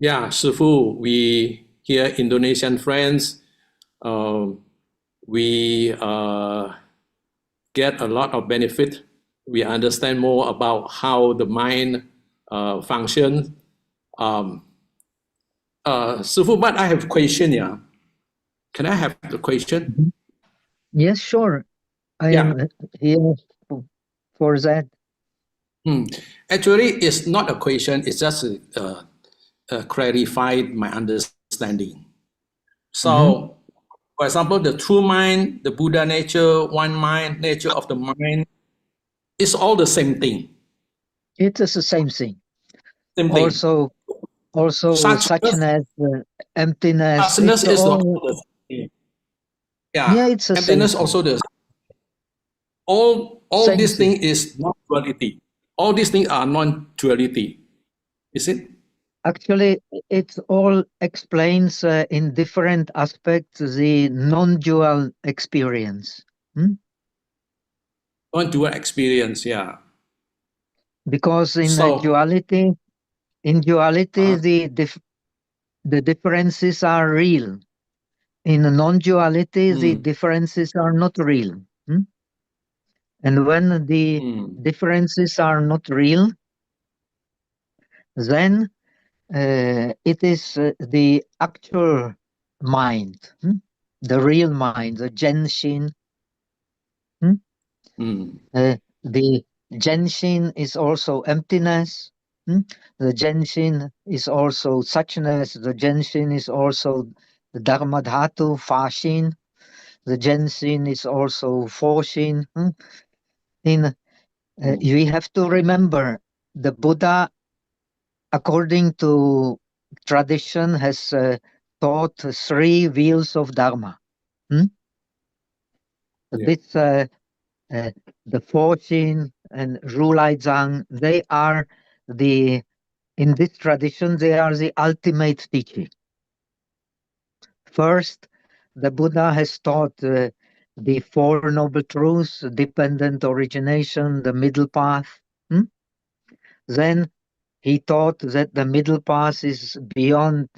Yeah, Sifu, we here Indonesian friends, we get a lot of benefit. We understand more about how the mind functions. Um, Sifu, but I have a question, yeah. Can I have the question? Mhm. Yes, sure. I Yeah. am here for that. Actually, it's not a question. It's just clarified my understanding. Mhm. So, for example, the true mind, the Buddha nature, one mind, nature of the mind, it's all the same thing. It is the same thing. Same thing. Also, Suchness, suchness, emptiness. suchness It's is also all. the same thing. Yeah, Yeah, it's the same emptiness thing. also the all Same these thing. things is not duality. All these things are non-duality. Is it? Actually, it all explains in different aspects the non-dual experience. Hmm? Non-dual experience. Yeah. Because in So, duality, uh, the differences are real. In non-duality, the mm, differences are not real. Hmm? And when the mm, differences are not real, then it is the actual mind, the real mind, the Genshin. Hmm? mm, The Genshin is also emptiness. Hmm? The Genshin is also suchness. The Genshin is also the Dharmadhatu, Fashin. The Genshin is also Foshin. In mm. We have to remember the Buddha, according to tradition, has taught three wheels of Dharma. Hmm? Yeah. This uh, the Foshin and Rulai Zhang, they are the in this tradition they are the ultimate teaching. First, the Buddha has taught the Four Noble Truths, dependent origination, the middle path. Hmm? Then he taught that the middle path is beyond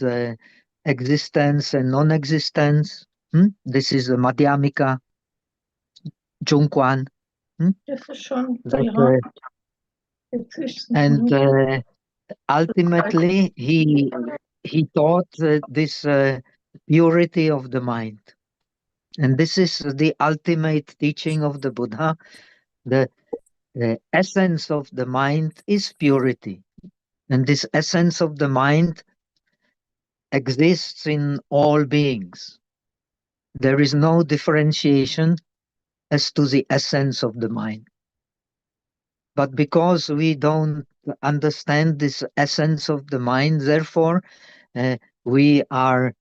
existence and non-existence. This is the Madhyamika, Jungquan. Hmm? That, and ultimately, he taught this purity of the mind. And this is the ultimate teaching of the Buddha. The essence of the mind is purity. And this essence of the mind exists in all beings. There is no differentiation as to the essence of the mind. But because we don't understand this essence of the mind, therefore, uh, we are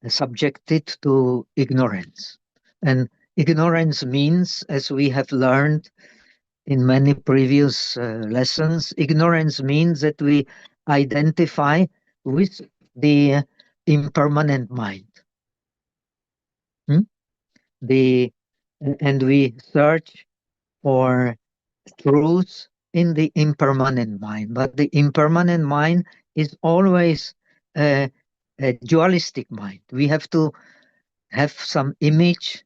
subjected to ignorance. And ignorance means, as we have learned in many previous lessons, ignorance means that we identify with the impermanent mind. Hmm? The and we search for truth in the impermanent mind. But the impermanent mind is always a dualistic mind. We have to have some image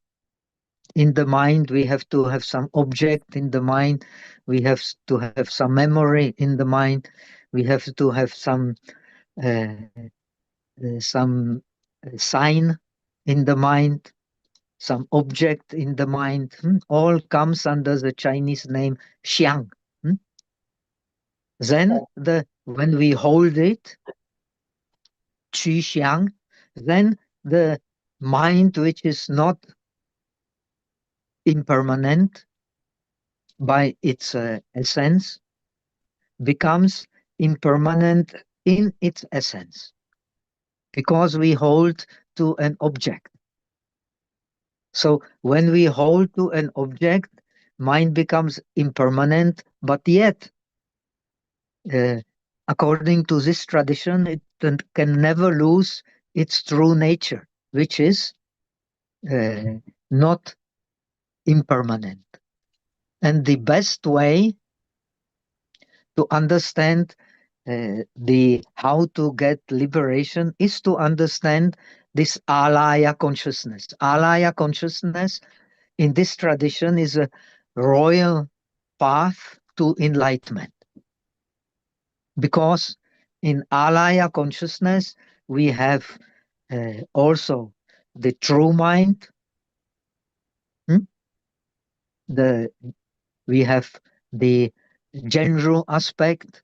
in the mind, we have to have some object in the mind, we have to have some memory in the mind, we have to have uh, some sign in the mind, some object in the mind. All comes under the Chinese name xiang. Then when we hold it, qi xiang, then the mind, which is not impermanent by its essence, becomes impermanent in its essence because we hold to an object. So when we hold to an object, mind becomes impermanent, but yet, uh, according to this tradition, it can never lose its true nature, which is not impermanent. And the best way to understand the how to get liberation is to understand this alaya consciousness. Alaya consciousness in this tradition is a royal path to enlightenment. Because in alaya consciousness, we have also the true mind, we have the general aspect,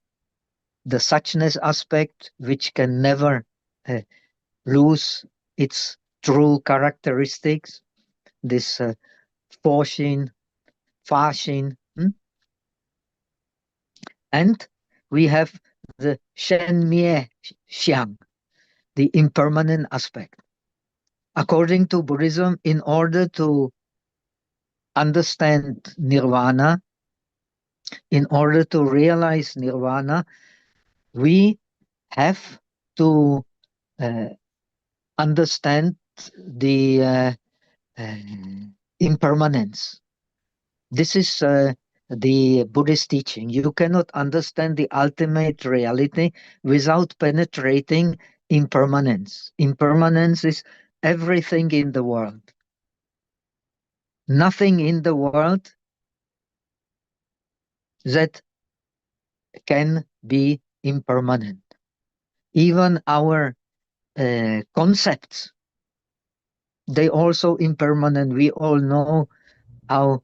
the suchness aspect, which can never lose its true characteristics, this Foshin, Fashin, and we have the Shen Mie Xiang, the impermanent aspect. According to Buddhism, in order to understand nirvana, in order to realize nirvana, we have to understand the impermanence. This is the Buddhist teaching. You cannot understand the ultimate reality without penetrating impermanence. Impermanence is everything in the world. Nothing in the world that can be impermanent. Even our concepts, they also impermanent. We all know how,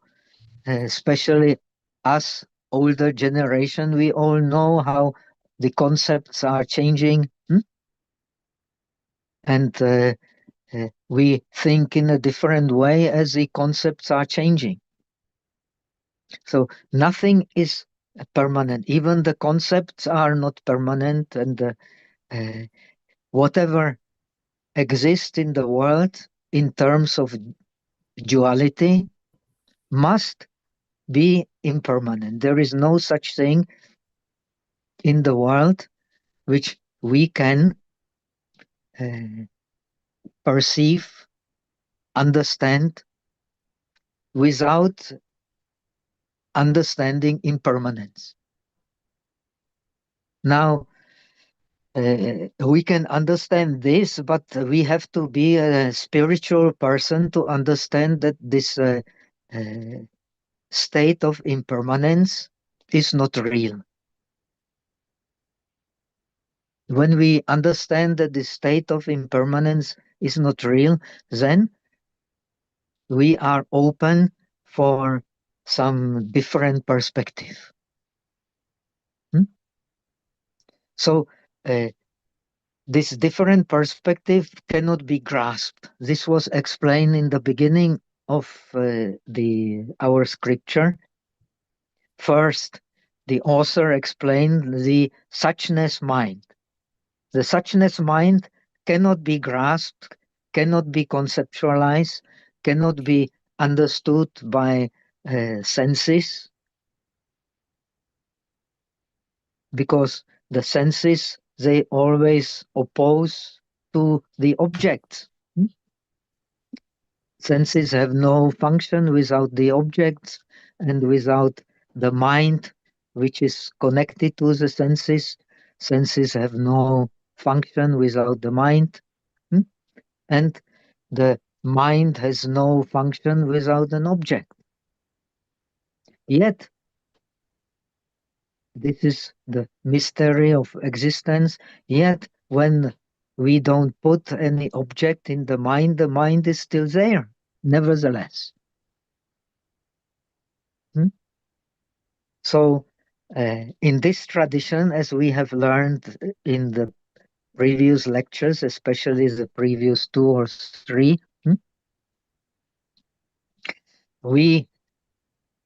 especially us older generation, we all know how the concepts are changing, and we think in a different way as the concepts are changing. So nothing is permanent. Even the concepts are not permanent, and whatever exists in the world in terms of duality must be impermanent. There is no such thing in the world which we can perceive, understand without understanding impermanence. Now, we can understand this, but we have to be a spiritual person to understand that this state of impermanence is not real. When we understand that the state of impermanence is not real, then we are open for some different perspective. So this different perspective cannot be grasped. This was explained in the beginning of our scripture. First, the author explained the suchness mind. The suchness mind cannot be grasped, cannot be conceptualized, cannot be understood by senses, because the senses, they always oppose to the objects. Senses have no function without the objects, and without the mind, which is connected to the senses. Senses have no function without the mind, and the mind has no function without an object. Yet, this is the mystery of existence. Yet, when we don't put any object in the mind is still there, nevertheless. So, in this tradition, as we have learned in the previous lectures, especially the previous 2 or 3,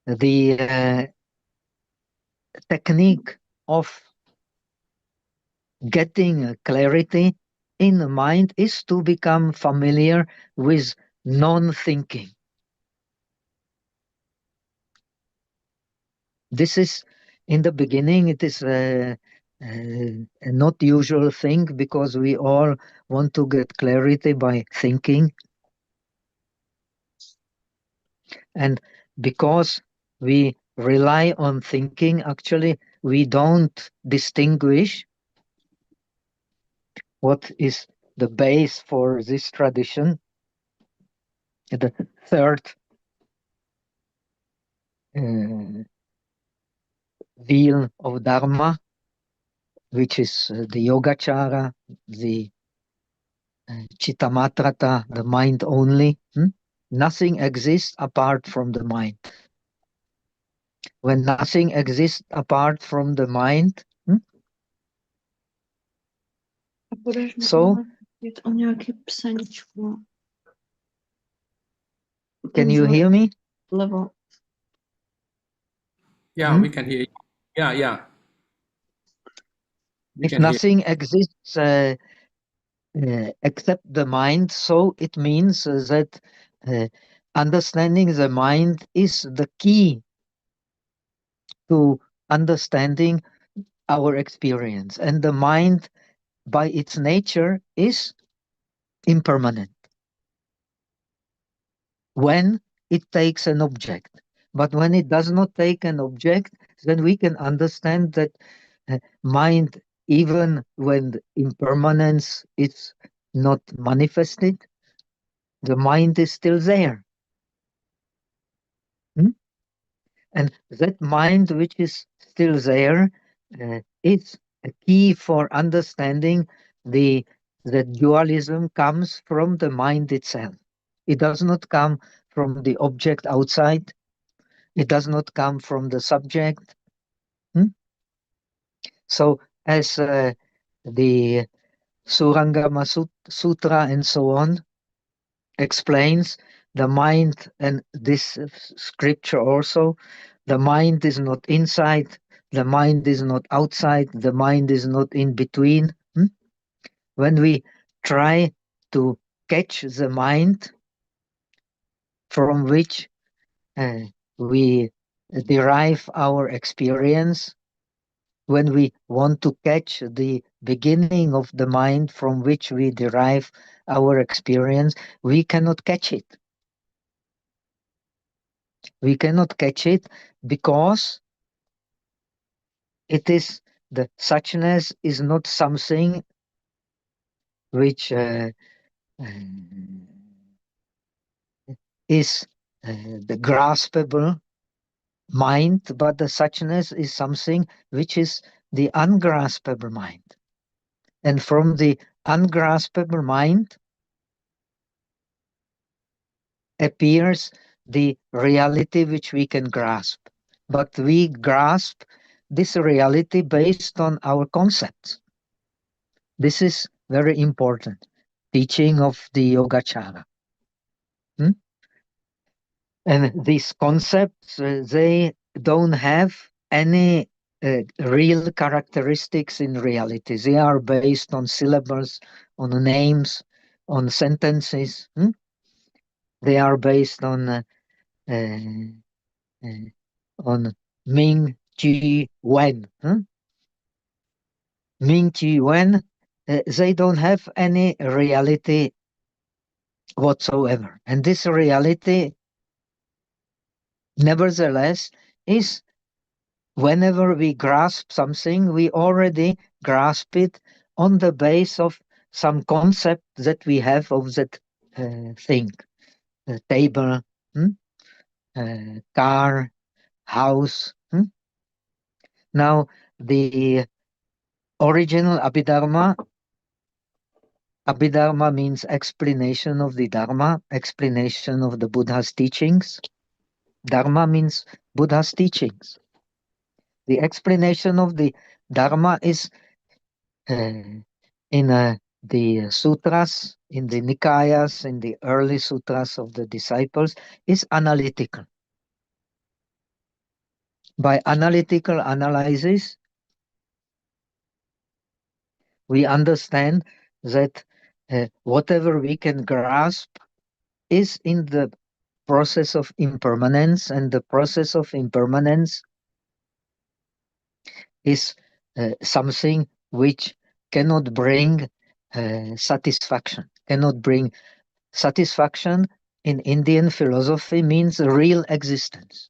the technique of getting clarity in the mind is to become familiar with non-thinking. This is, in the beginning, it is a not usual thing, because we all want to get clarity by thinking. And because we rely on thinking, actually, we don't distinguish what is the base for this tradition. The third wheel of Dharma, which is the Yogacara, the Chittamatrata, the mind only. Nothing exists apart from the mind. When nothing exists apart from the mind, so can you hear me? Level. Yeah, we can hear you. Yeah. If nothing exists except the mind, so it means that understanding the mind is the key to understanding our experience. And the mind, by its nature, is impermanent when it takes an object. But when it does not take an object, then we can understand that mind, even when impermanence is not manifested, the mind is still there. And that mind which is still there is a key for understanding that dualism comes from the mind itself. It does not come from the object outside. It does not come from the subject. So as the Surangama Sutra and so on explains, the mind, and this scripture also, the mind is not inside, the mind is not outside, the mind is not in between. When we try to catch the mind from which we derive our experience, when we want to catch the beginning of the mind from which we derive our experience, we cannot catch it. We cannot catch it because it is the suchness is not something which is the graspable mind, but the suchness is something which is the ungraspable mind. And from the ungraspable mind appears the reality which we can grasp. But we grasp this reality based on our concepts. This is very important. Teaching of the Yogacara. And these concepts, they don't have any real characteristics in reality. They are based on syllables, on names, on sentences. They are based on Ming, Chi, Wen. Ming, Chi, Wen, they don't have any reality whatsoever. And this reality, nevertheless, is whenever we grasp something, we already grasp it on the base of some concept that we have of that thing. A table, car, house. Now, the original Abhidharma means explanation of the Dharma, explanation of the Buddha's teachings. Dharma means Buddha's teachings. The explanation of the Dharma is in the sutras, in the Nikayas, in the early sutras of the disciples, is analytical. By analytical analysis, we understand that whatever we can grasp is in the process of impermanence, and the process of impermanence is something which cannot bring satisfaction. Cannot bring satisfaction in Indian philosophy means real existence.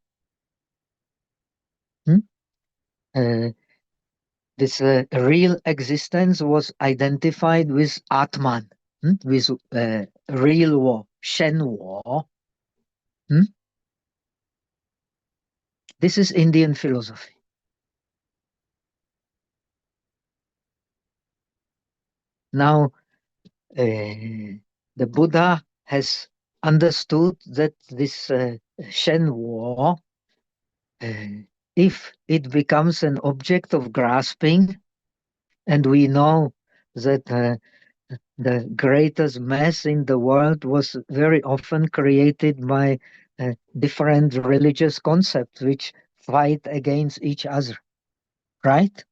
this real existence was identified with Atman, with real war, Shen war. This is Indian philosophy. Now, the Buddha has understood that this Shen war, if it becomes an object of grasping, and we know that the greatest mess in the world was very often created by different religious concepts which fight against each other, right?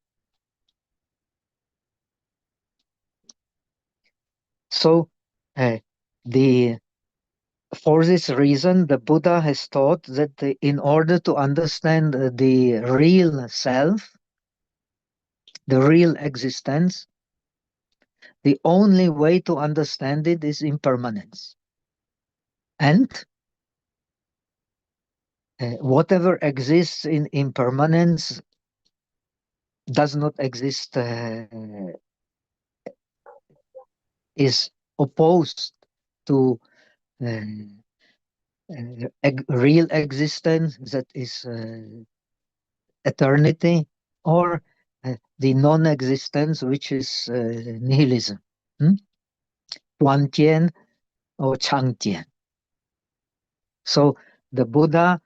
So for this reason, the Buddha has taught that in order to understand the real self, the real existence, the only way to understand it is impermanence. And whatever exists in impermanence does not exist, is opposed to real existence, that is eternity, or the non-existence, which is nihilism, Tuan or Changtian. So the Buddha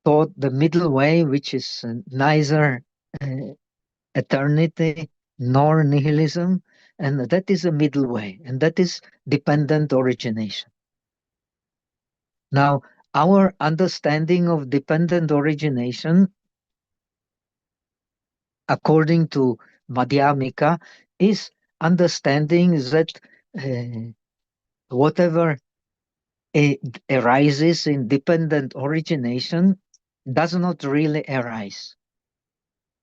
taught the middle way, which is neither eternity nor nihilism, and that is a middle way, and that is dependent origination. Now, our understanding of dependent origination, according to Madhyamika, is understanding that whatever arises in dependent origination does not really arise.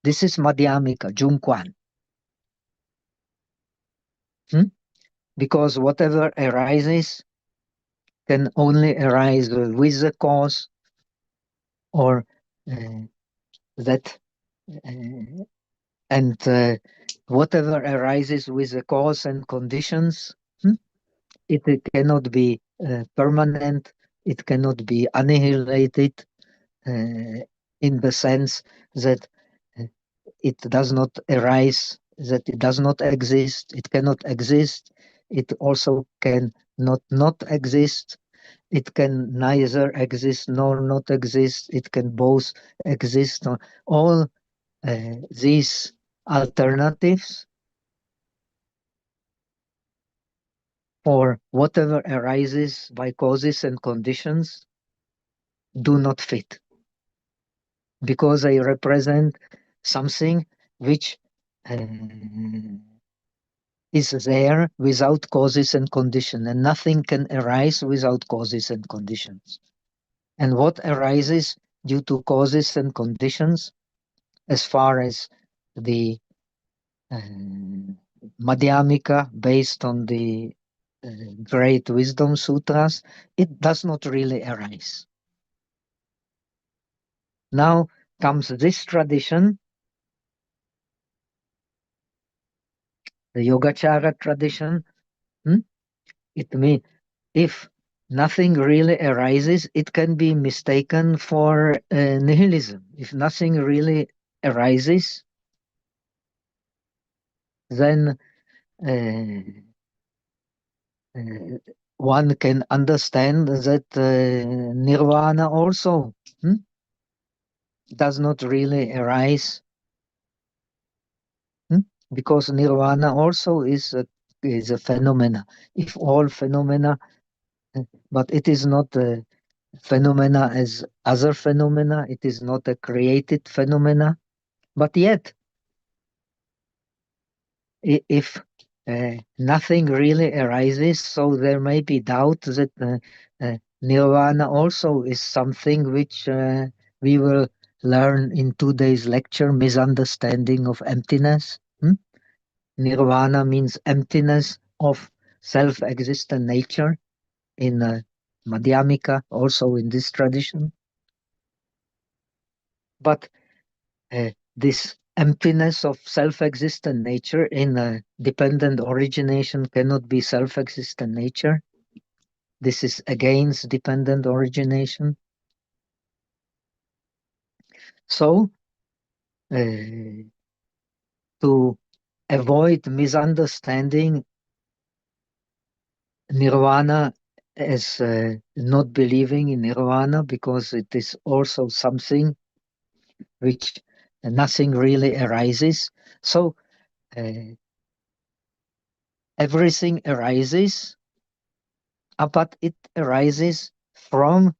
This is Madhyamika, Jungkwan. Because whatever arises can only arise with the cause, or that and whatever arises with the cause and conditions, it cannot be permanent, it cannot be annihilated in the sense that it does not arise, that it does not exist, it cannot exist, it also can not exist, it can neither exist nor not exist, it can both exist. All these alternatives for whatever arises by causes and conditions do not fit, because they represent something which is there without causes and conditions, and nothing can arise without causes and conditions. And what arises due to causes and conditions, as far as the Madhyamika, based on the Great Wisdom Sutras, it does not really arise. Now comes this tradition, the Yogacara tradition. It means if nothing really arises, it can be mistaken for nihilism. If nothing really arises, then one can understand that nirvana also does not really arise, because nirvana also is a phenomena. If all phenomena, but it is not a phenomena as other phenomena, it is not a created phenomena, but yet if nothing really arises, so there may be doubt that nirvana also is something which we will learn in today's lecture, misunderstanding of emptiness. Nirvana means emptiness of self-existent nature in Madhyamika, also in this tradition. But this emptiness of self-existent nature in a dependent origination cannot be self-existent nature. This is against dependent origination. So, to avoid misunderstanding nirvana as not believing in nirvana, because it is also something which nothing really arises. So everything arises, but it arises from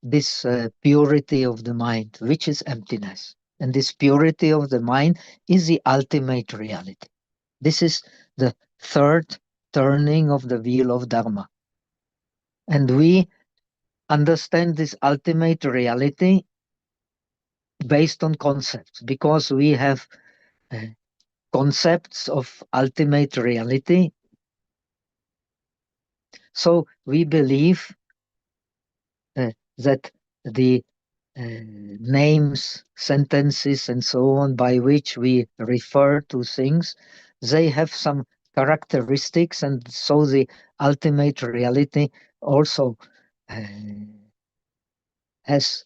this purity of the mind, which is emptiness. And this purity of the mind is the ultimate reality. This is the third turning of the wheel of Dharma. And we understand this ultimate reality based on concepts, because we have concepts of ultimate reality. So we believe that the names, sentences, and so on by which we refer to things, they have some characteristics, and so the ultimate reality also has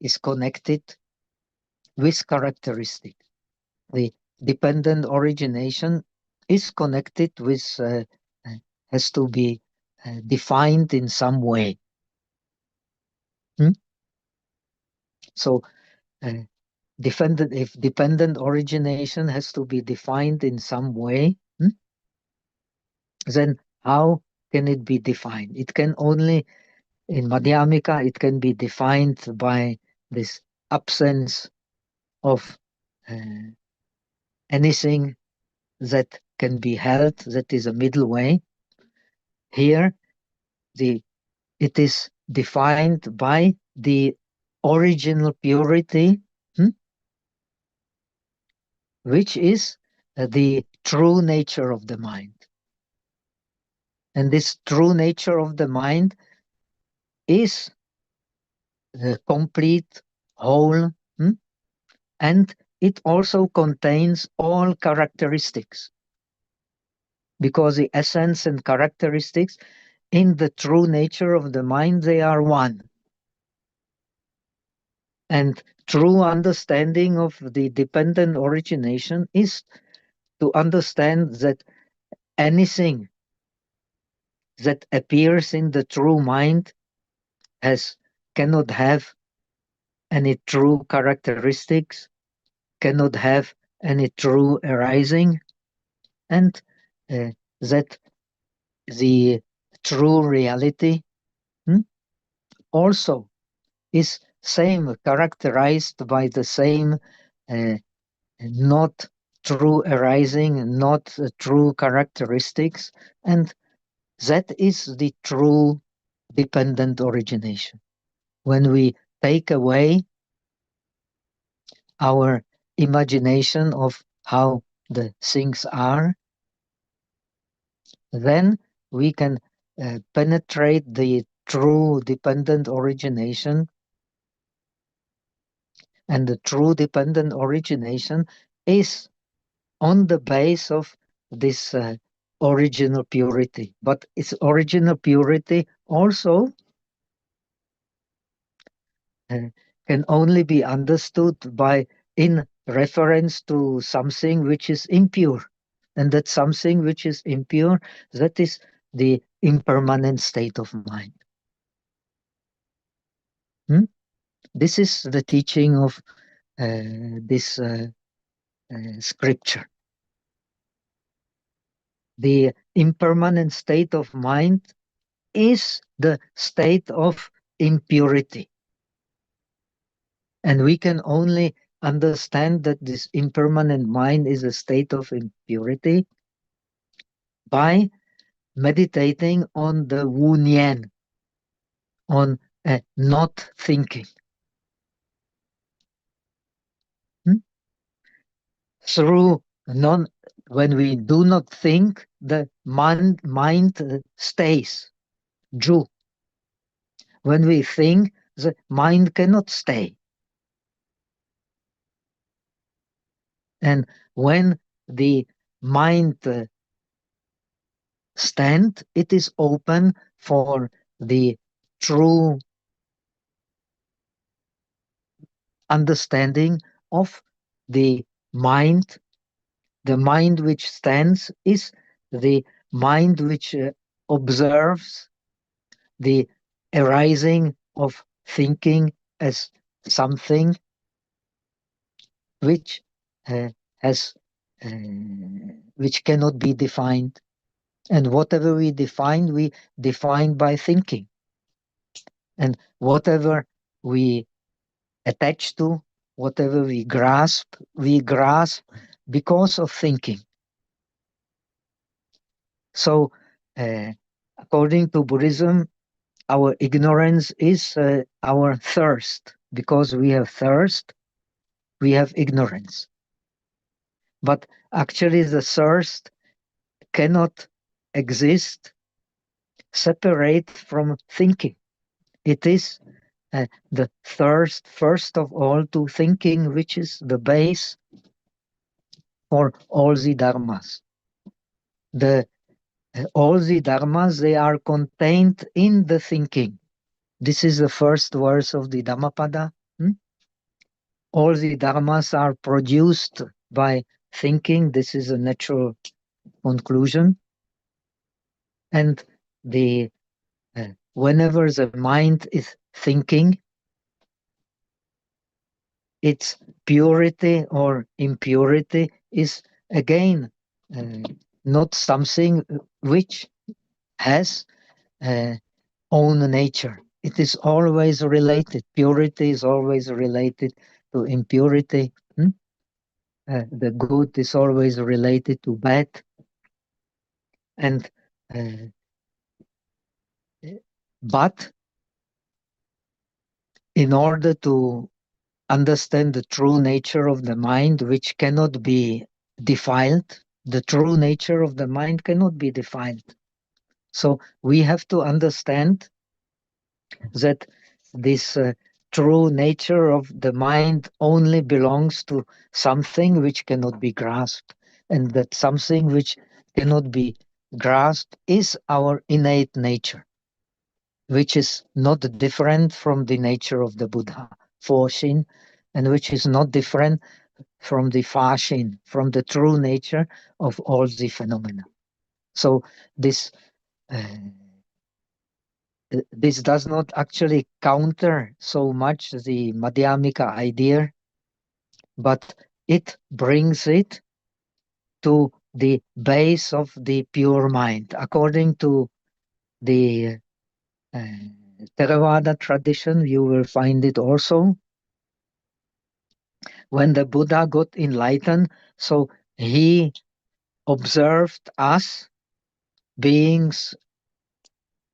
is connected with characteristics. The dependent origination is connected with has to be defined in some way. So if dependent origination has to be defined in some way, then how can it be defined? It can only, in Madhyamika, it can be defined by this absence of anything that can be held, that is a middle way. Here, it is defined by the original purity, which is the true nature of the mind. And this true nature of the mind is the complete whole, and it also contains all characteristics, because the essence and characteristics in the true nature of the mind, they are one. And true understanding of the dependent origination is to understand that anything that appears in the true mind cannot have any true characteristics, cannot have any true arising, and that the true reality also is same characterized by the same not true arising, not true characteristics, and that is the true dependent origination. When we take away our imagination of how the things are, then we can penetrate the true dependent origination. And the true dependent origination is on the base of this original purity. But its original purity also can only be understood by in reference to something which is impure. And that something which is impure, that is the impermanent state of mind. This is the teaching of this scripture. The impermanent state of mind is the state of impurity. And we can only understand that this impermanent mind is a state of impurity by meditating on the Wu Nian, on not thinking. Through when we do not think, the mind stays, Ju. When we think, the mind cannot stay. And when the mind stand, it is open for the true understanding of the mind. The mind which stands is the mind which observes the arising of thinking as something which has uh, which cannot be defined. And whatever we define by thinking. And whatever we attach to, whatever we grasp because of thinking. So, according to Buddhism, our ignorance is our thirst. Because we have thirst, we have ignorance. But actually, the thirst cannot exist separate from thinking. It is the thirst, first of all, to thinking, which is the base for all the dharmas. All the dharmas, they are contained in the thinking. This is the first verse of the Dhammapada. All the dharmas are produced by thinking. This is a natural conclusion. And the whenever the mind is thinking, its purity or impurity is again not something which has own nature. It is always related. Purity is always related to impurity. The good is always related to bad. And but in order to understand the true nature of the mind, which cannot be defiled, the true nature of the mind cannot be defiled. So we have to understand that this true nature of the mind only belongs to something which cannot be grasped, and that something which cannot be grasped is our innate nature, which is not different from the nature of the Buddha, Foshin, and which is not different from the Fashin, from the true nature of all the phenomena. So this this does not actually counter so much the Madhyamika idea, but it brings it to the base of the pure mind. According to the Theravada tradition, you will find it also. When the Buddha got enlightened, so he observed us beings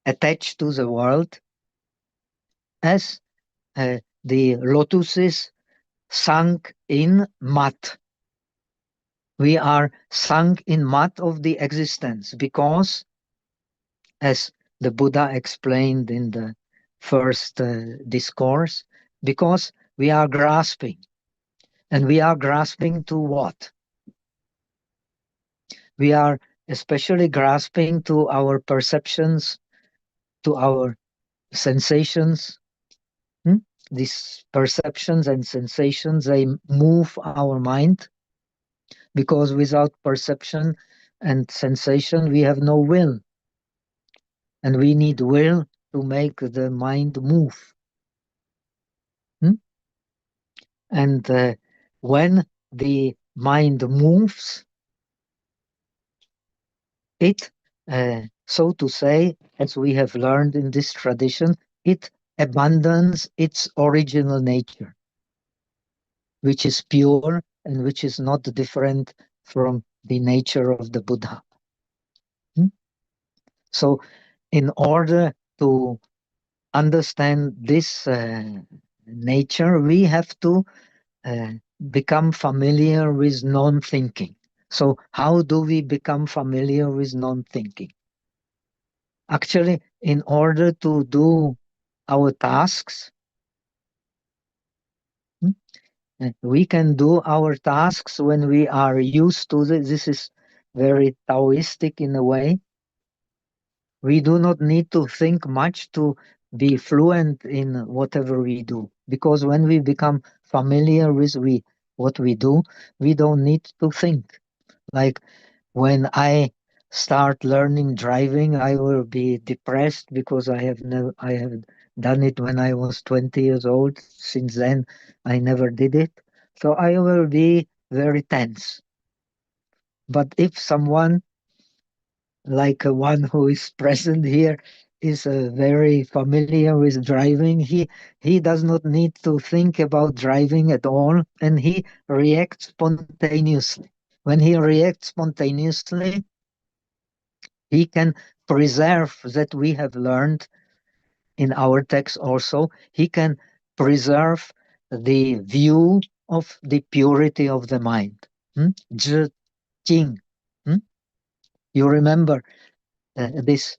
attached to the world as the lotuses sunk in mud. We are sunk in mud of the existence because, as the Buddha explained in the first discourse, because we are grasping. And we are grasping to what? We are especially grasping to our perceptions, to our sensations. These perceptions and sensations, they move our mind, because without perception and sensation, we have no will. And we need will to make the mind move. And when the mind moves, it, so to say, as we have learned in this tradition, it abandons its original nature, which is pure and which is not different from the nature of the Buddha. So, in order to understand this nature, we have to become familiar with non-thinking. So how do we become familiar with non-thinking? Actually, in order to do our tasks, We can do our tasks when we are used to this. This is very Taoistic in a way. We do not need to think much to be fluent in whatever we do, because when we become familiar with what we do, we don't need to think. Like when I start learning driving, I will be depressed because I have done it when I was 20 years old. Since then, I never did it. So I will be very tense. But if someone like one who is present here is very familiar with driving, he does not need to think about driving at all, and he reacts spontaneously. When he reacts spontaneously, he can preserve that we have learned in our text also. He can preserve the view of the purity of the mind. Zhi Jing. Hmm? You remember these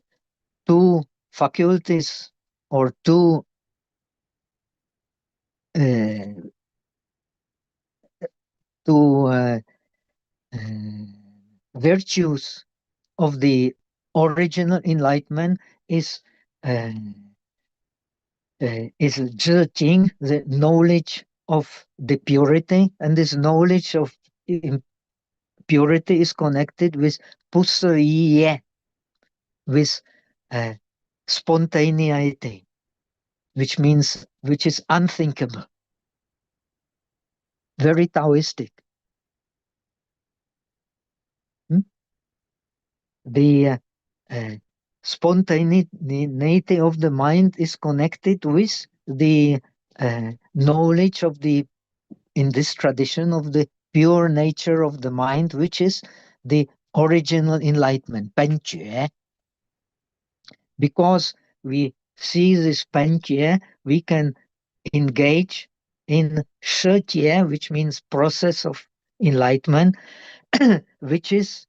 two faculties or uh, two uh, virtues of the original enlightenment uh, is Zhi, the knowledge of the purity, and this knowledge of purity is connected with Pusaye, with uh, spontaneity, which is unthinkable, very Taoistic. Hmm? The spontaneity of the mind is connected with the knowledge of the, in this tradition, of the pure nature of the mind, which is the original enlightenment, Panjue. Because we see this Panjue, we can engage in Shijie, which means process of enlightenment, which is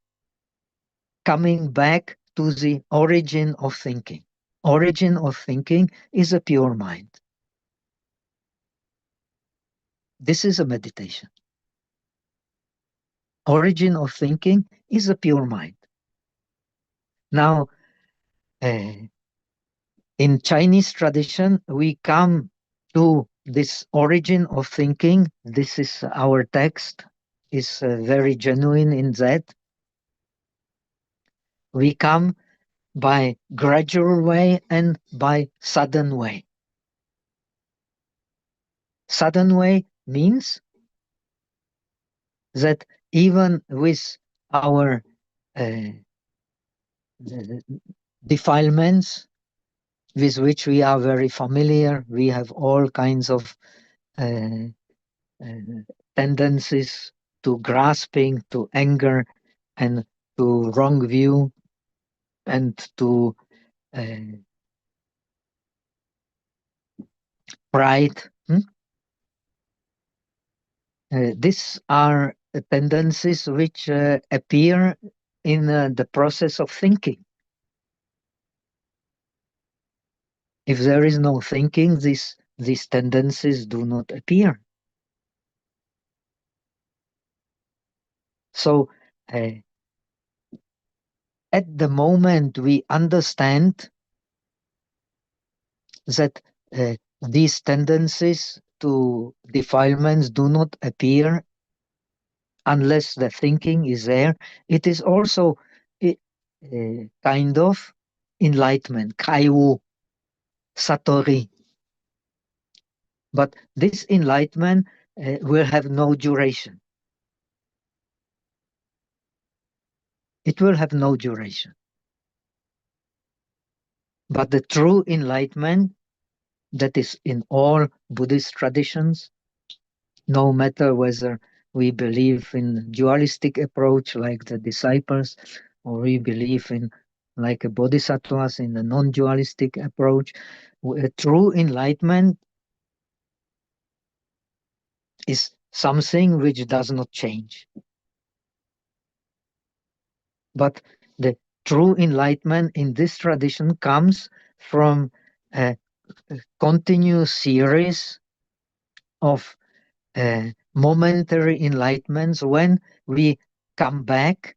coming back to the origin of thinking. Origin of thinking is a pure mind. This is a meditation. Origin of thinking is a pure mind. Now, in Chinese tradition, we come to this origin of thinking. This is our text, is very genuine in that. We come by gradual way and by sudden way. Sudden way means that even with our defilements with which we are very familiar, we have all kinds of uh, tendencies to grasping, to anger, and to wrong view, and to pride. These are tendencies which appear in the process of thinking. If there is no thinking, these tendencies do not appear. So, at the moment we understand that these tendencies to defilements do not appear unless the thinking is there, it is also a kind of enlightenment, kaiwu, satori. But this enlightenment will have no duration. It will have no duration. But the true enlightenment that is in all Buddhist traditions, no matter whether we believe in dualistic approach like the disciples, or we believe in like a bodhisattvas in the non-dualistic approach, a true enlightenment is something which does not change. But the true enlightenment in this tradition comes from a continuous series of momentary enlightenments when we come back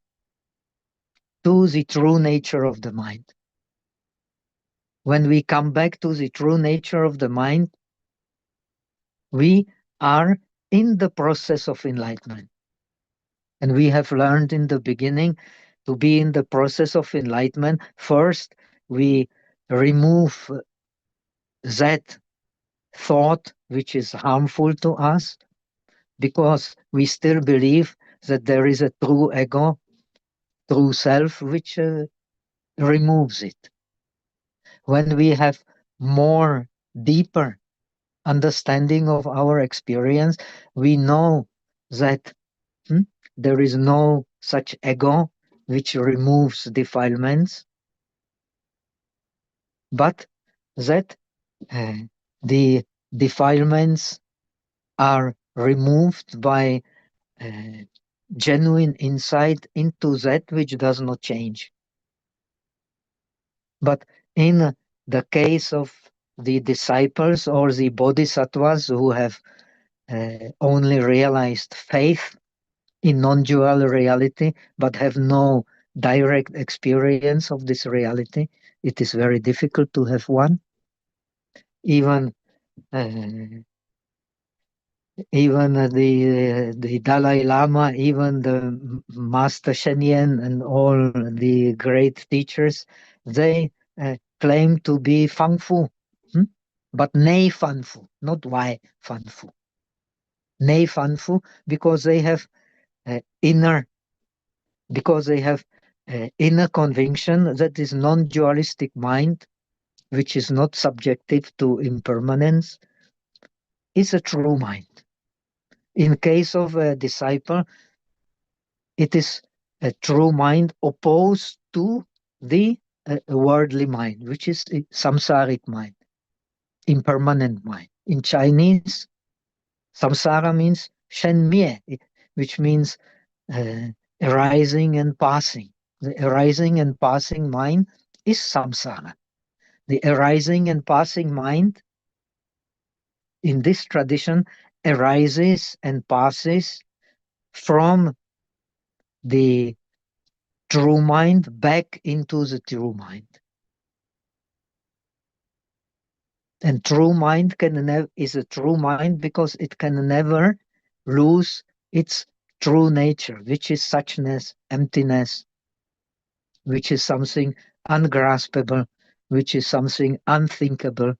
to the true nature of the mind. When we come back to the true nature of the mind, we are in the process of enlightenment. And we have learned in the beginning to be in the process of enlightenment. First, we remove that thought which is harmful to us, because we still believe that there is a true ego, true self, which removes it. When we have more deeper understanding of our experience, we know that there is no such ego which removes defilements, but that the defilements are removed by genuine insight into that which does not change. But in the case of the disciples or the bodhisattvas who have only realized faith in non-dual reality but have no direct experience of this reality, it is very difficult to have one. Even the Dalai Lama, even the Master Shen and all the great teachers, they claim to be Fang Fu, but Nei Fan Fu, not Wai Fan Fu. Nei Fan Fu, because they have inner conviction that this non-dualistic mind, which is not subjective to impermanence, is a true mind. In case of a disciple, it is a true mind opposed to the worldly mind, which is a samsaric mind, impermanent mind. In Chinese, samsara means shen mie, which means arising and passing. The arising and passing mind is samsara. The arising and passing mind in this tradition arises and passes from the true mind back into the true mind. And true mind is a true mind because it can never lose its true nature, which is suchness, emptiness, which is something ungraspable, which is something unthinkable,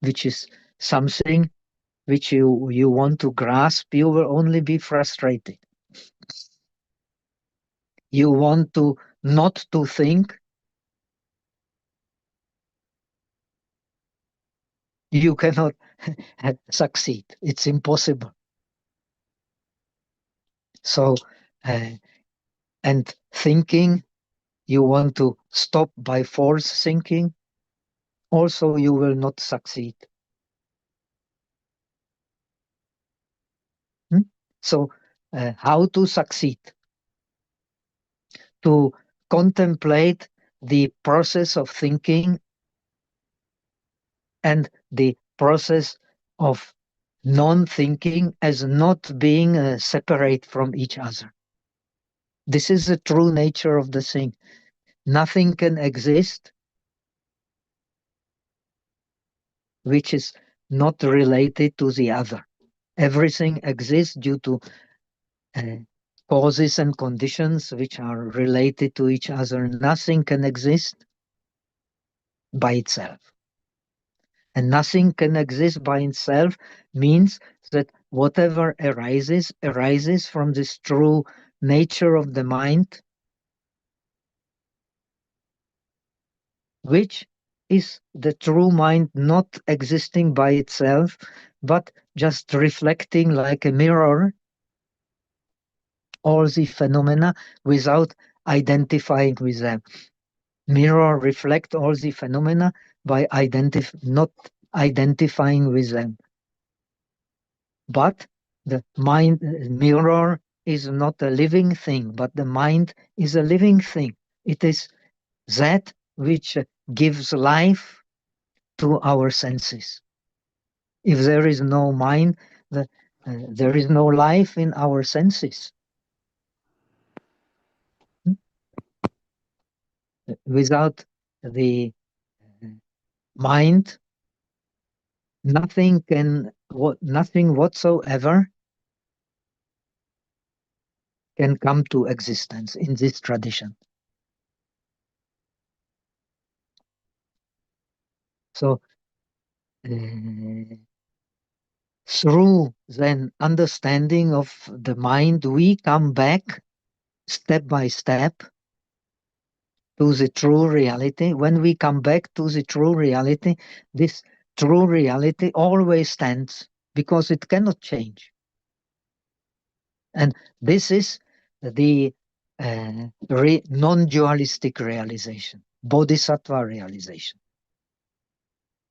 which is something which you want to grasp, you will only be frustrated. You want to not to think, you cannot succeed. It's impossible. So, and thinking, you want to stop by force thinking, also you will not succeed. So, how to succeed? To contemplate the process of thinking and the process of non-thinking as not being separate from each other. This is the true nature of the thing. Nothing can exist which is not related to the other. Everything exists due to causes and conditions which are related to each other. Nothing can exist by itself. And nothing can exist by itself means that whatever arises from this true nature of the mind, which is the true mind not existing by itself, but just reflecting like a mirror all the phenomena without identifying with them. Mirror reflect all the phenomena by not identifying with them. But the mind mirror is not a living thing, but the mind is a living thing. It is that which gives life to our senses. If there is no mind, there is no life in our senses. Without the mind, nothing whatsoever can come to existence in this tradition. So through then understanding of the mind, we come back step by step to the true reality. When we come back to the true reality, this true reality always stands because it cannot change. And this is the non-dualistic realization, bodhisattva realization.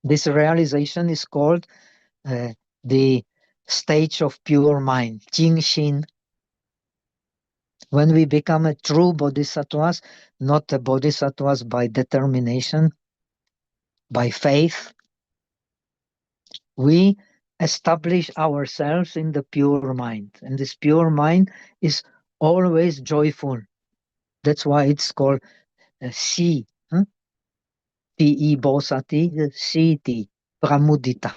This realization is called the stage of pure mind, Jingxin. When we become a true bodhisattvas, not a bodhisattvas by determination, by faith, we establish ourselves in the pure mind. And this pure mind is always joyful. That's why it's called Si. Ti bosati, Siti, Pramudita.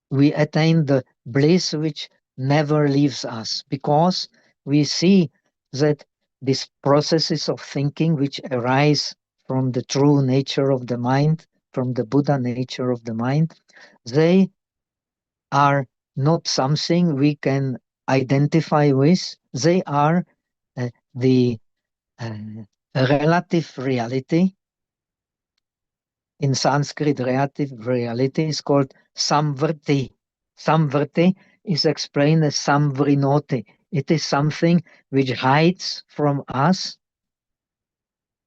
We attain the bliss which never leaves us because we see that these processes of thinking which arise from the true nature of the mind, from the Buddha nature of the mind, they are not something we can identify with. They are the relative reality. In Sanskrit, relative reality is called samvrti. Samvrti is explained as samvrinoti. It is something which hides from us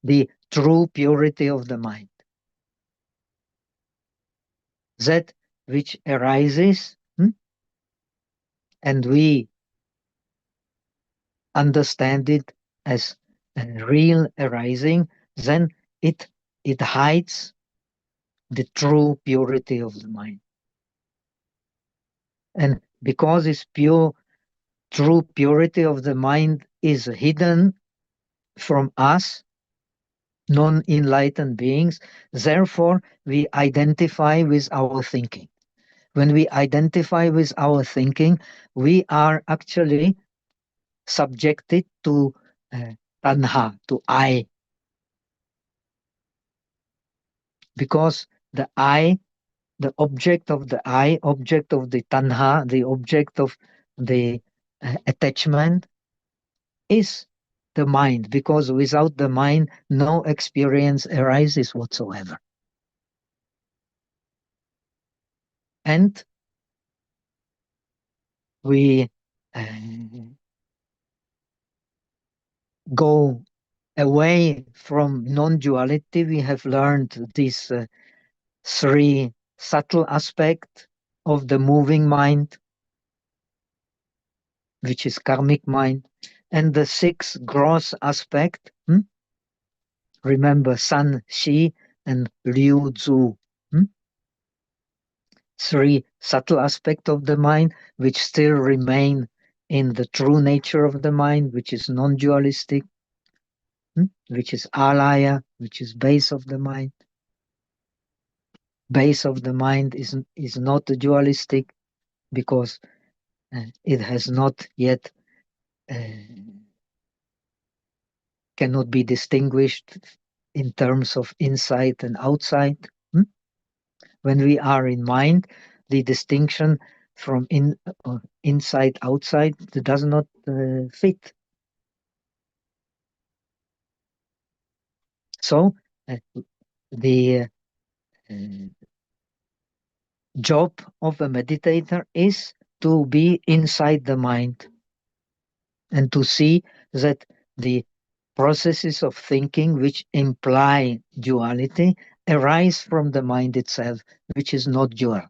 the true purity of the mind. That which arises, and we understand it as real arising, then it hides the true purity of the mind. And because this true purity of the mind is hidden from us, non-enlightened beings, therefore we identify with our thinking. When we identify with our thinking, we are actually subjected to tanha, to I. Because the I, the object of the I, object of the tanha, the object of the attachment is the mind, because without the mind, no experience arises whatsoever. And we go away from non-duality. We have learned these three subtle aspects of the moving mind, which is karmic mind, and the sixth gross aspect. Remember San Shi and Liu Zu. Three subtle aspects of the mind which still remain in the true nature of the mind, which is non-dualistic, which is alaya, which is base of the mind. Base of the mind is not dualistic because it has not yet cannot be distinguished in terms of inside and outside. When we are in mind, the distinction from inside outside does not fit. So the job of a meditator is to be inside the mind and to see that the processes of thinking which imply duality arise from the mind itself, which is not dual.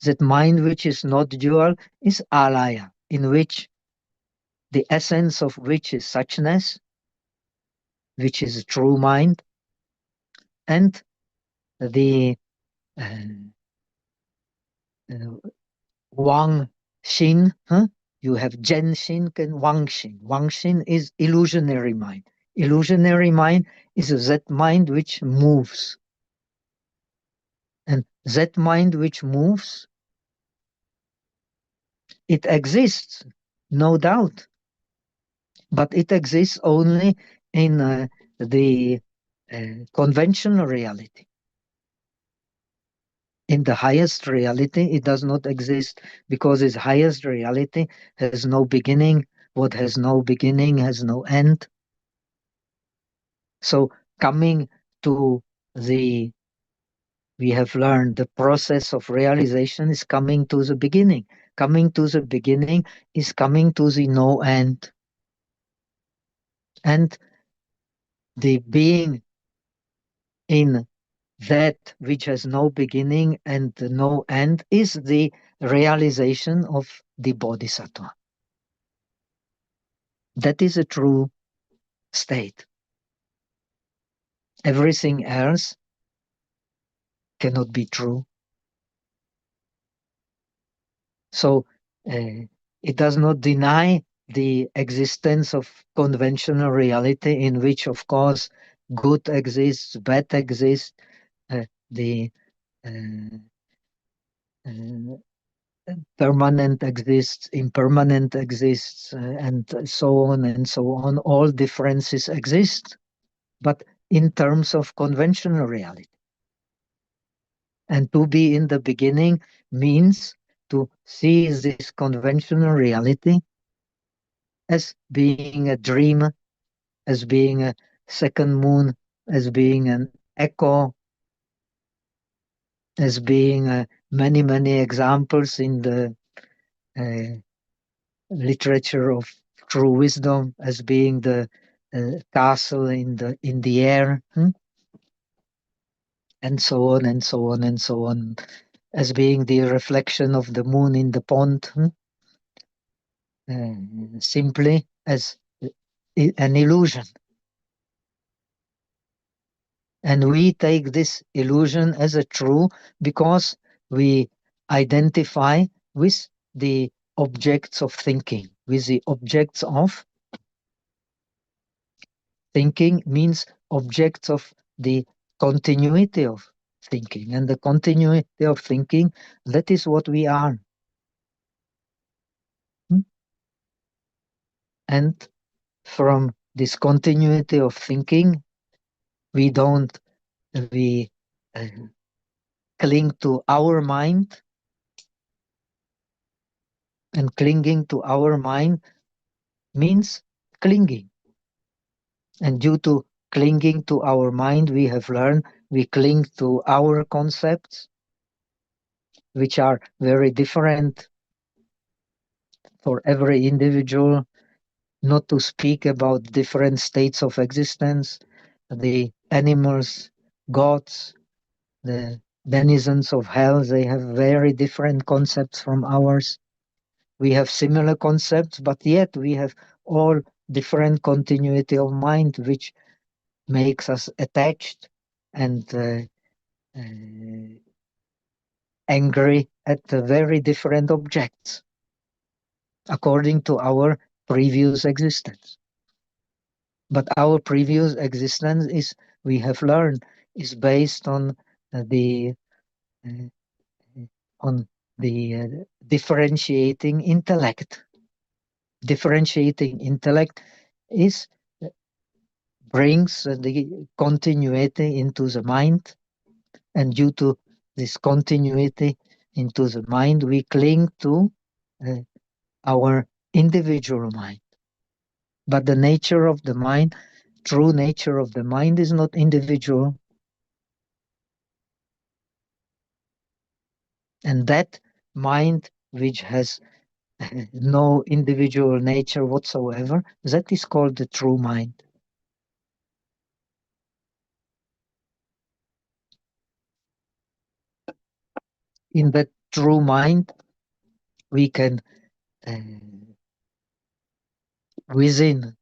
That mind which is not dual is alaya, in which the essence of which is suchness, which is true mind, and the Wang Xin, huh? You have Zhen Xin and Wang Xin. Wang Xin is illusionary mind. Illusionary mind is that mind which moves. And that mind which moves, it exists, no doubt. But it exists only in the conventional reality. In the highest reality, it does not exist because its highest reality has no beginning. What has no beginning has no end. So coming to we have learned the process of realization is coming to the beginning. Coming to the beginning is coming to the no end. And the being in that which has no beginning and no end is the realization of the bodhisattva. That is a true state. Everything else cannot be true. So it does not deny the existence of conventional reality in which, of course, good exists, bad exists, the permanent exists, impermanent exists, and so on and so on. All differences exist, but in terms of conventional reality. And to be in the beginning means to see this conventional reality as being a dream, as being a second moon, as being an echo, as being many, many examples in the literature of true wisdom, as being the castle in the air, and so on and so on and so on, as being the reflection of the moon in the pond, simply as an illusion. And we take this illusion as a true because we identify with the objects of thinking, with the objects of thinking means objects of the continuity of thinking. And the continuity of thinking, that is what we are. And from this continuity of thinking, we cling to our mind, and clinging to our mind means clinging. And due to clinging to our mind, we have learned we cling to our concepts, which are very different for every individual, not to speak about different states of existence, the animals, gods, the denizens of hell, they have very different concepts from ours. We have similar concepts, but yet we have all different continuity of mind, which makes us attached and angry at very different objects according to our previous existence. But our previous existence is, we have learned, is based on the differentiating intellect. Differentiating intellect is brings the continuity into the mind, and due to this continuity into the mind, we cling to our individual mind. But the nature of the mind, true nature of the mind, is not individual. And that mind which has no individual nature whatsoever, that is called the true mind. In that true mind, we can, within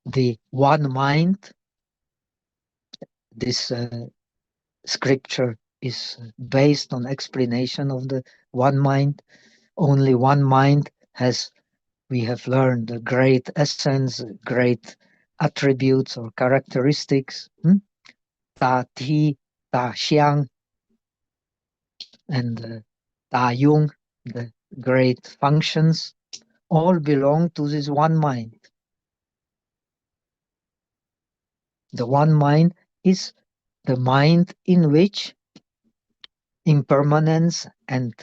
the one mind, this scripture is based on explanation of the one mind. Only one mind has, we have learned, a great essence, great attributes or characteristics. Ta Ti, Ta Xiang, and Ta Yung, the great functions, all belong to this one mind. The one mind is the mind in which impermanence and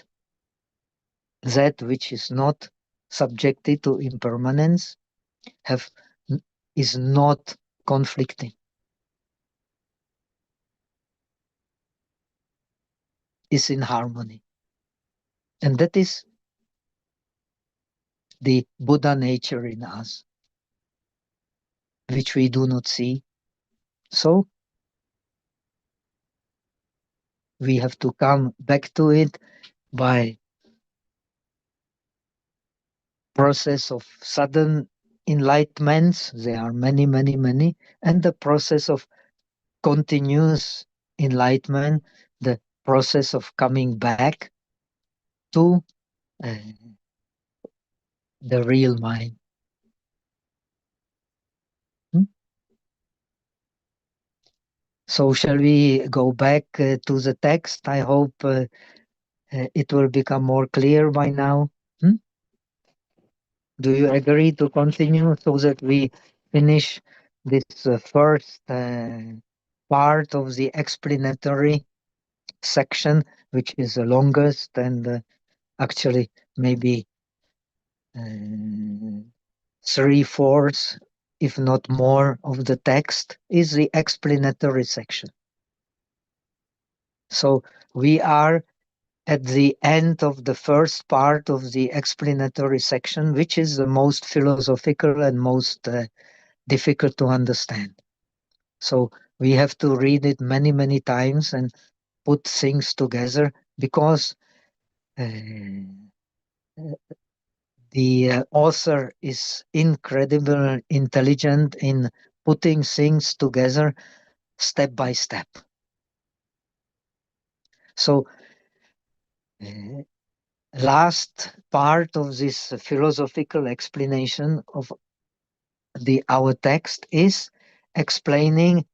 that which is not subjected to impermanence have is not conflicting, is in harmony. And that is the Buddha nature in us, which we do not see. So we have to come back to it by process of sudden enlightenments. There are many, many, many, and the process of continuous enlightenment, the process of coming back to uh, the real mind. Hmm? So shall we go back to the text? I hope it will become more clear by now. Hmm? Do you agree to continue so that we finish this first part of the explanatory section, which is the longest and actually maybe 3/4, if not more, of the text is the explanatory section. So we are at the end of the first part of the explanatory section, which is the most philosophical and most difficult to understand. So we have to read it many, many times and put things together because the author is incredibly intelligent in putting things together step by step. So last part of this philosophical explanation of our text is explaining,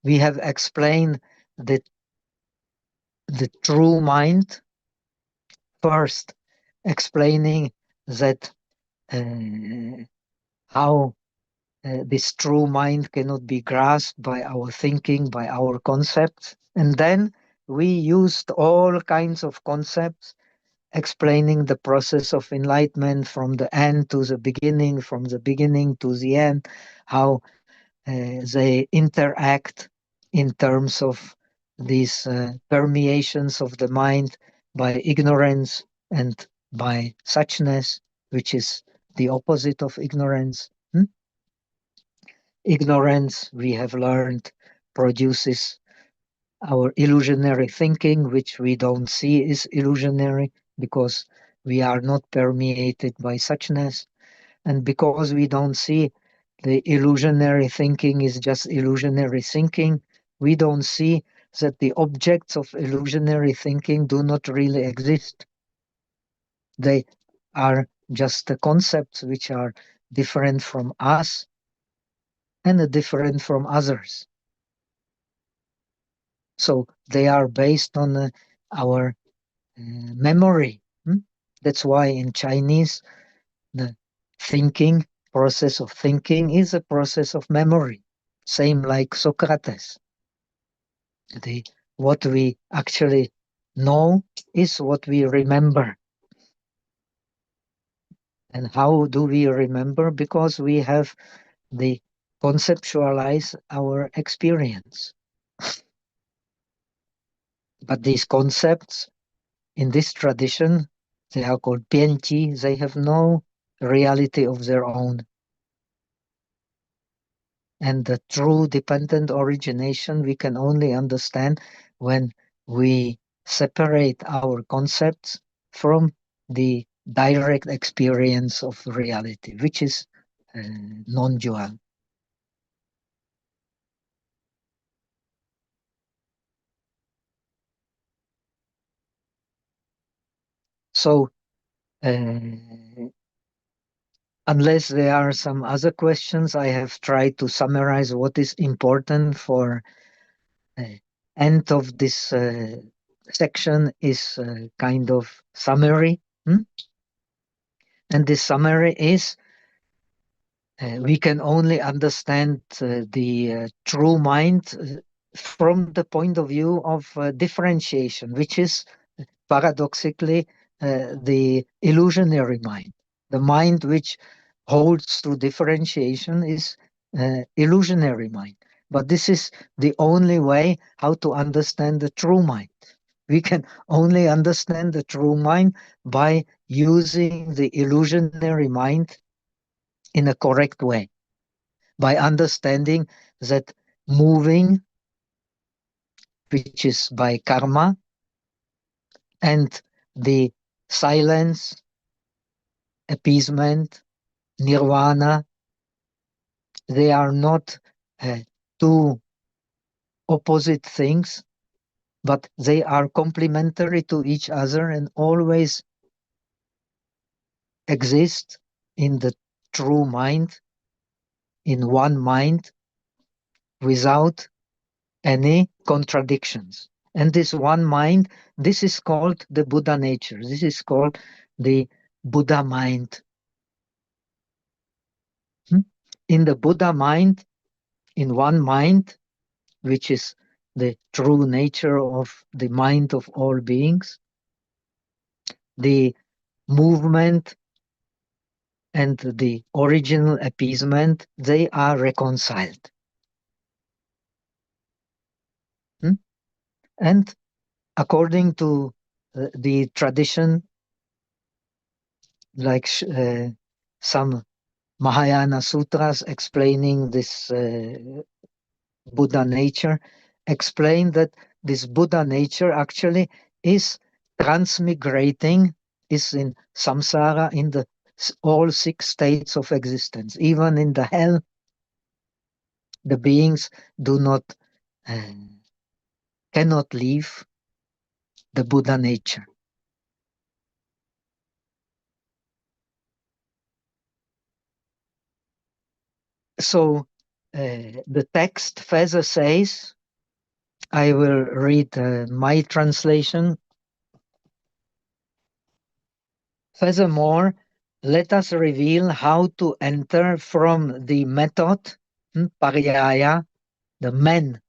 we have explained the true mind first, explaining that how this true mind cannot be grasped by our thinking, by our concepts. And then we used all kinds of concepts explaining the process of enlightenment from the end to the beginning, from the beginning to the end, how they interact in terms of these permeations of the mind by ignorance and by suchness, which is the opposite of ignorance. Ignorance, we have learned, produces our illusionary thinking, which we don't see is illusionary because we are not permeated by suchness. And because we don't see the illusionary thinking is just illusionary thinking, we don't see that the objects of illusionary thinking do not really exist. They are just the concepts which are different from us and different from others. So they are based on our memory. That's why in Chinese, the thinking, process of thinking is a process of memory. Same like Socrates. What we actually know is what we remember. And how do we remember? Because we have the conceptualize our experience. But these concepts in this tradition, they are called bianqi, they have no reality of their own. And the true dependent origination we can only understand when we separate our concepts from the direct experience of reality, which is non-dual. So, unless there are some other questions, I have tried to summarize what is important for end of this section is kind of summary. And this summary is we can only understand the true mind from the point of view of differentiation, which is paradoxically the illusionary mind. The mind which holds to differentiation is illusionary mind. But this is the only way how to understand the true mind. We can only understand the true mind by using the illusionary mind in a correct way, by understanding that moving, which is by karma, and the silence, appeasement, nirvana, they are not two opposite things, but they are complementary to each other and always exist in the true mind, in one mind, without any contradictions. And this one mind, this is called the Buddha nature. This is called the Buddha mind. In the Buddha mind, in one mind, which is the true nature of the mind of all beings, the movement and the original appeasement, they are reconciled. And according to the tradition, like some Mahayana sutras explaining this Buddha nature, explain that this Buddha nature actually is transmigrating, is in samsara, in the all 6 states of existence. Even in the hell, the beings do not, cannot leave the Buddha nature. So the text further says, I will read my translation. Furthermore, let us reveal how to enter from the method, pariyaya, the man.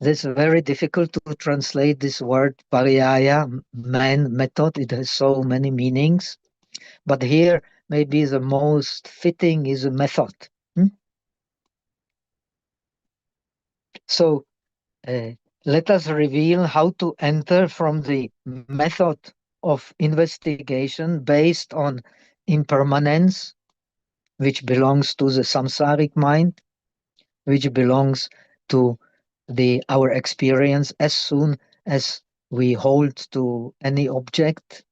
This is very difficult to translate this word pariyaya, man, method. It has so many meanings. But here, maybe the most fitting is a method. So let us reveal how to enter from the method of investigation based on impermanence, which belongs to the samsaric mind, which belongs to our experience as soon as we hold to any object,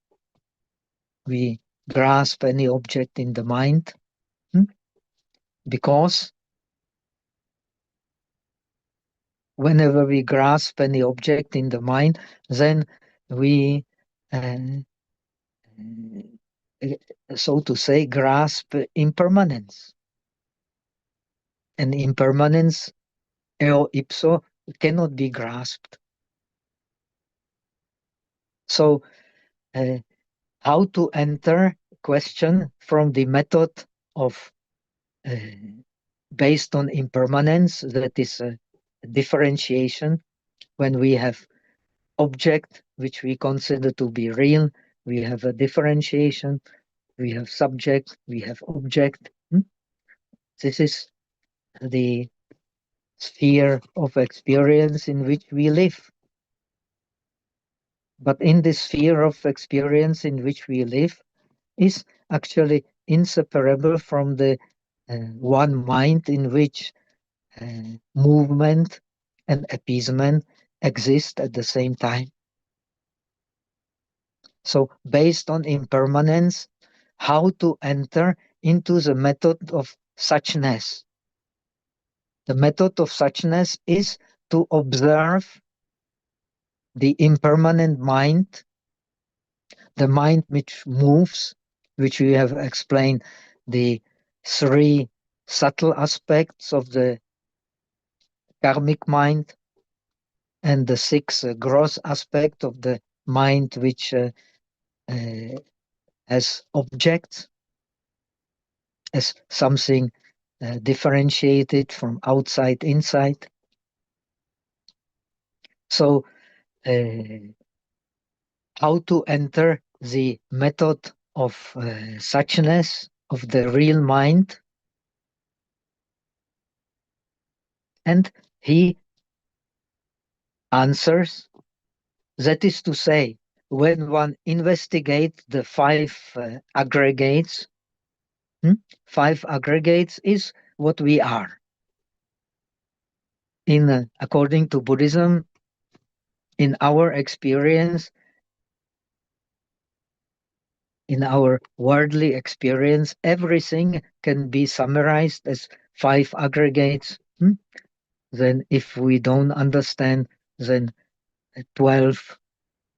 we grasp any object in the mind, because whenever we grasp any object in the mind, then we, so to say, grasp impermanence. And impermanence, eo ipso, cannot be grasped. So, how to enter question from the method of based on impermanence, that is a differentiation. When we have object which we consider to be real, we have a differentiation. We have subject, we have object. This is the sphere of experience in which we live. But in this sphere of experience in which we live is actually inseparable from the one mind in which movement and appeasement exist at the same time. So based on impermanence, how to enter into the method of suchness. The method of suchness is to observe the impermanent mind the mind which moves, which we have explained, the 3 subtle aspects of the karmic mind, and the 6 gross aspect of the mind which as objects, as something differentiated from outside inside. So how to enter the method of suchness of the real mind? And he answers, that is to say, when one investigates the 5 aggregates, 5 aggregates is what we are. According to Buddhism, in our experience, in our worldly experience, everything can be summarized as 5 aggregates. Then if we don't understand, then 12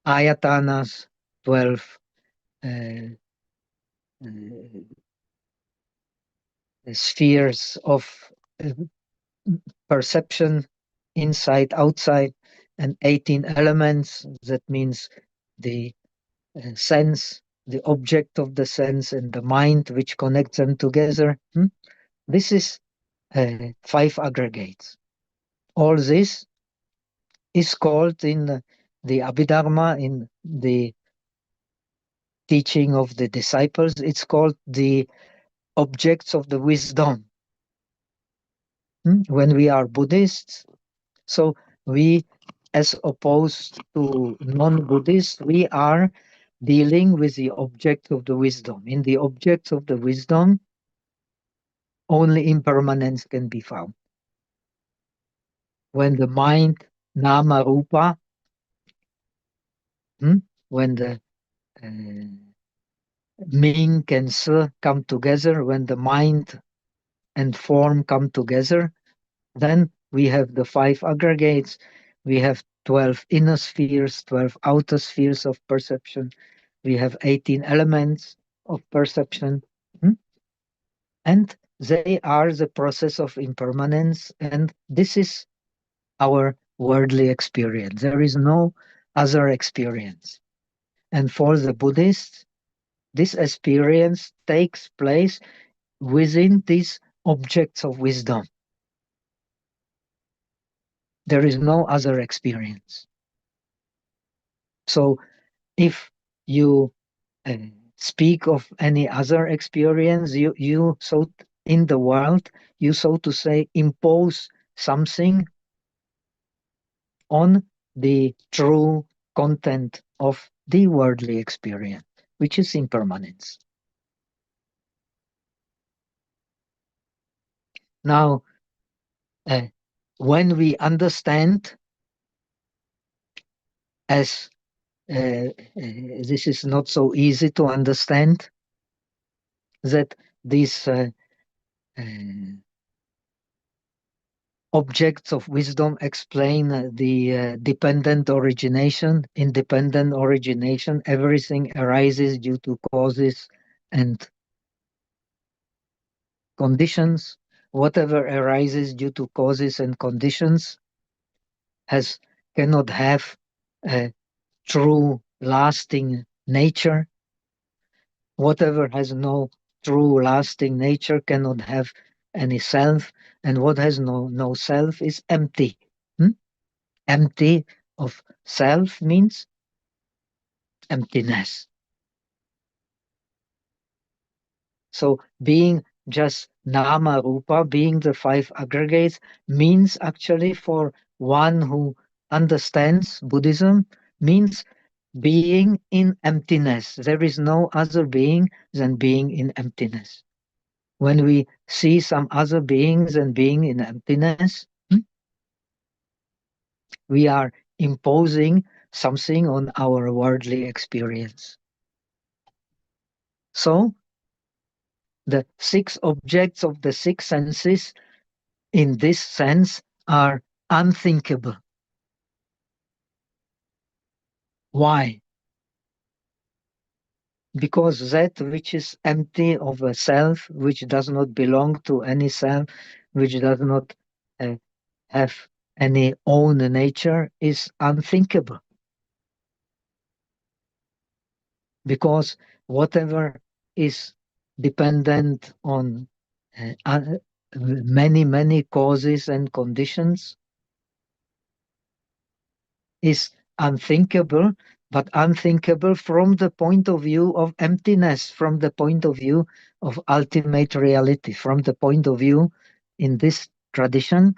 ayatanas, 12 spheres of perception, inside, outside, and 18 elements. That means the sense, the object of the sense, and the mind which connects them together. This is 5 aggregates. All this is called in the Abhidharma, in the teaching of the disciples, it's called the objects of the wisdom. When we are Buddhists, so we, as opposed to non-Buddhists, we are dealing with the object of the wisdom. In the objects of the wisdom, only impermanence can be found. When the mind, nama rupa, when the Ming and Se come together, when the mind and form come together, then we have the 5 aggregates. We have 12 inner spheres, 12 outer spheres of perception. We have 18 elements of perception. And they are the process of impermanence. And this is our worldly experience. There is no other experience. And for the Buddhists, this experience takes place within these objects of wisdom. There is no other experience. So if you speak of any other experience, you so in the world, you so to say impose something on the true content of the worldly experience, which is impermanence. Now, when we understand, as this is not so easy to understand, that these objects of wisdom explain the dependent origination, independent origination. Everything arises due to causes and conditions. Whatever arises due to causes and conditions cannot have a true lasting nature. Whatever has no true lasting nature cannot have any self, and what has no self is empty. Empty of self means emptiness. So being just nama rupa, being the 5 aggregates, means actually, for one who understands Buddhism, means being in emptiness. There is no other being than being in emptiness. When we see some other beings and being in emptiness, we are imposing something on our worldly experience. So the 6 objects of the 6 senses, in this sense, are unthinkable. Why? because that which is empty of a self, which does not belong to any self, which does not uh, have any own nature, is unthinkable. Because whatever is dependent on many causes and conditions is unthinkable, but unthinkable from the point of view of emptiness, from the point of view of ultimate reality, from the point of view in this tradition,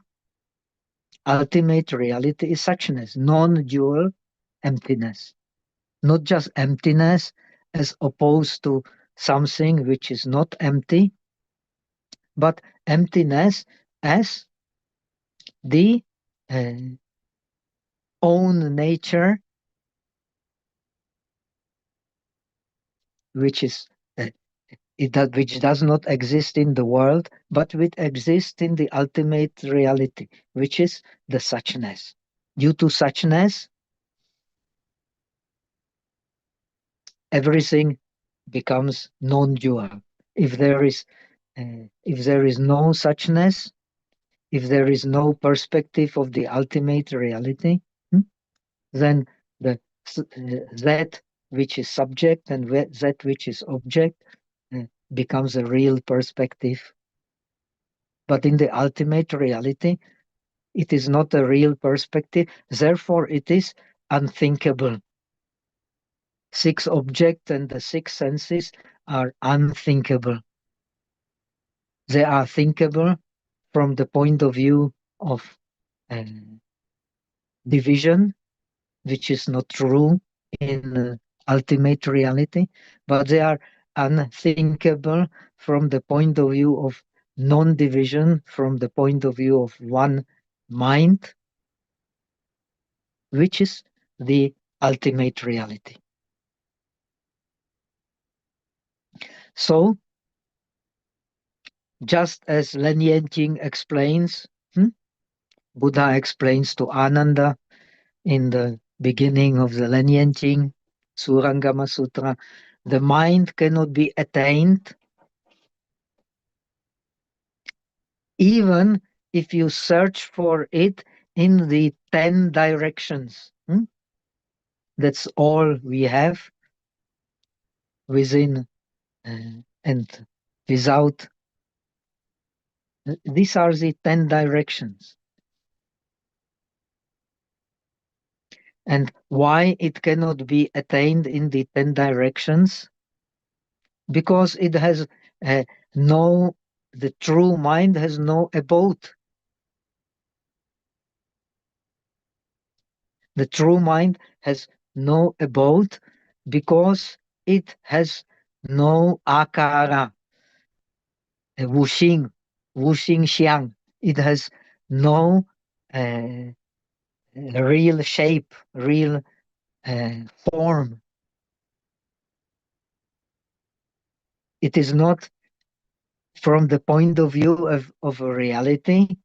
ultimate reality is suchness, non-dual emptiness. Not just emptiness as opposed to something which is not empty, but emptiness as the uh, own nature, which is which does not exist in the world, but which exists in the ultimate reality, which is the suchness. Due to suchness, everything becomes non-dual. If there is no suchness, if there is no perspective of the ultimate reality, then that which is subject and that which is object becomes a real perspective. But in the ultimate reality, it is not a real perspective, therefore it is unthinkable. Six objects and the six senses are unthinkable. They are thinkable from the point of view of uh, division, which is not true in ultimate reality, but they are unthinkable from the point of view of non-division, from the point of view of one mind, which is the ultimate reality. So, just as Len Yenting explains, Buddha explains to Ananda in the beginning of the Len Yenting Surangama Sutra, the mind cannot be attained even if you search for it in the 10 directions. That's all we have within and without. These are the 10 directions. And why it cannot be attained in the 10 directions? Because it has the true mind has no abode. The true mind has no abode because it has no akara, wuxing, wuxing xiang. It has no real shape, real form. It is not from the point of view of a reality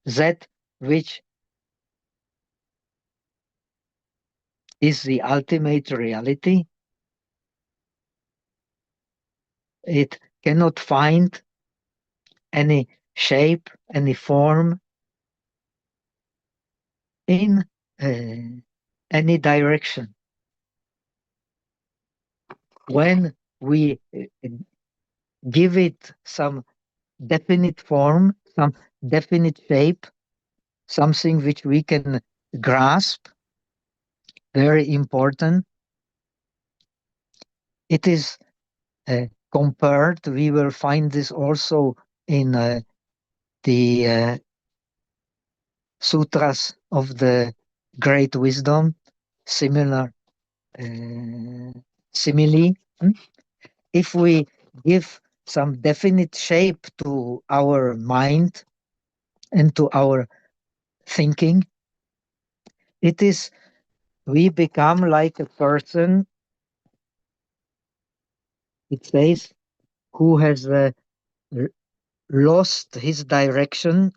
that which is the ultimate reality. It cannot find any shape, any form in any direction. When we give it some definite form, some definite shape, something which we can grasp, very important, it is compared. We will find this also in the sutras of the great wisdom, similar simile. If we give some definite shape to our mind and to our thinking, it is we become like a person, it says, who has lost his direction.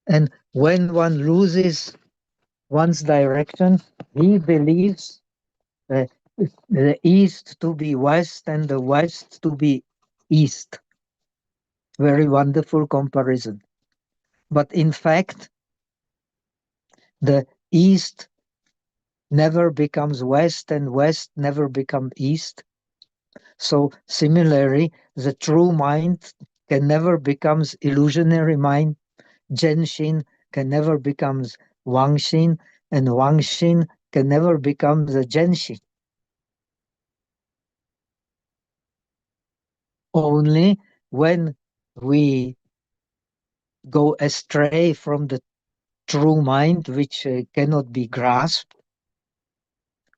And when one loses one's direction, he believes the East to be West and the West to be East. Very wonderful comparison. But in fact, the East never becomes West and West never becomes East. So similarly, the true mind can never becomes illusionary mind. Genshin can never becomes Wangshin, and Wangshin can never become the Genshin. Only when we go astray from the true mind, which cannot be grasped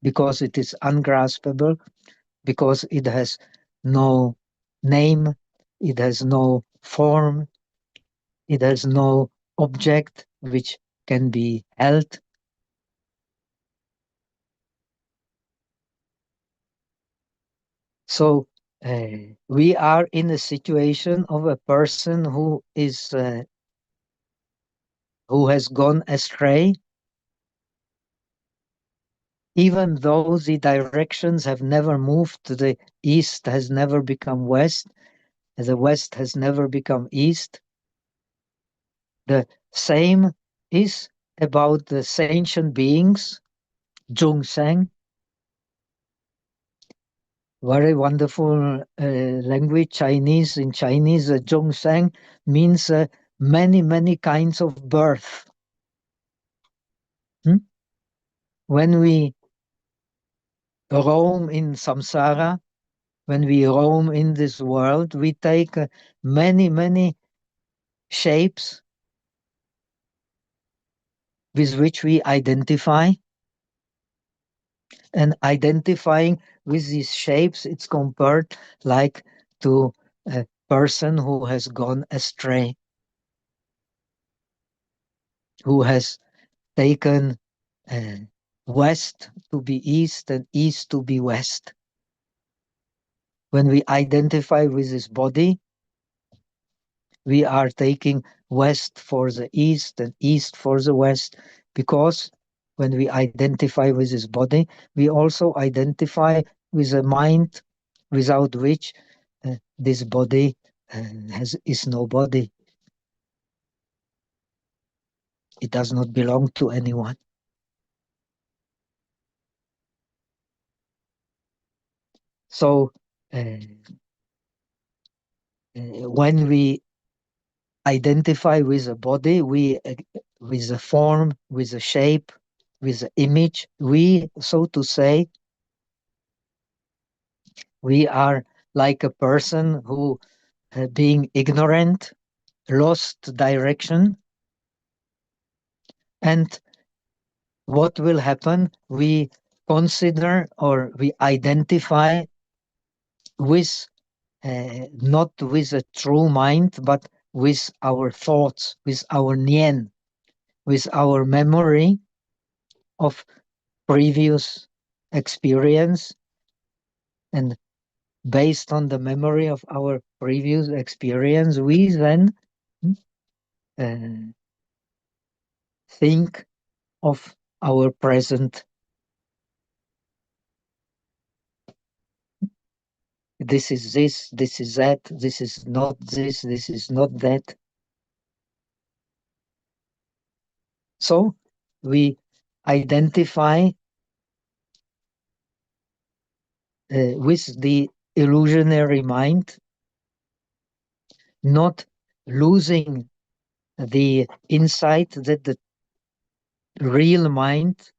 because it is ungraspable, because it has no name, it has no form, it has no object which can be held. So we are in a situation of a person who has gone astray, even though the directions have never moved. The East has never become West, the West has never become East. The same is about the sentient beings, Zhongsheng. Very wonderful language, Chinese. In Chinese, Zhongsheng means many, many kinds of birth. Hmm? When we roam in samsara, when we roam in this world, we take many, many shapes with which we identify. And identifying with these shapes, it's compared like to a person who has gone astray, who has taken West to be East and East to be West. When we identify with this body, we are taking West for the East and East for the West, because when we identify with this body, we also identify with a mind without which this body is no body. It does not belong to anyone. So when we identify with a body, with a form, with a shape, with an image, we, so to say, we are like a person who, being ignorant, lost direction. And what will happen? We consider or we identify with, not with a true mind, but with our thoughts, with our nian, with our memory of previous experience. And based on the memory of our previous experience, we then uh, think of our present. This is this, this is that, this is not this is not that. So we identify with the illusionary mind, not losing the insight that the real mind,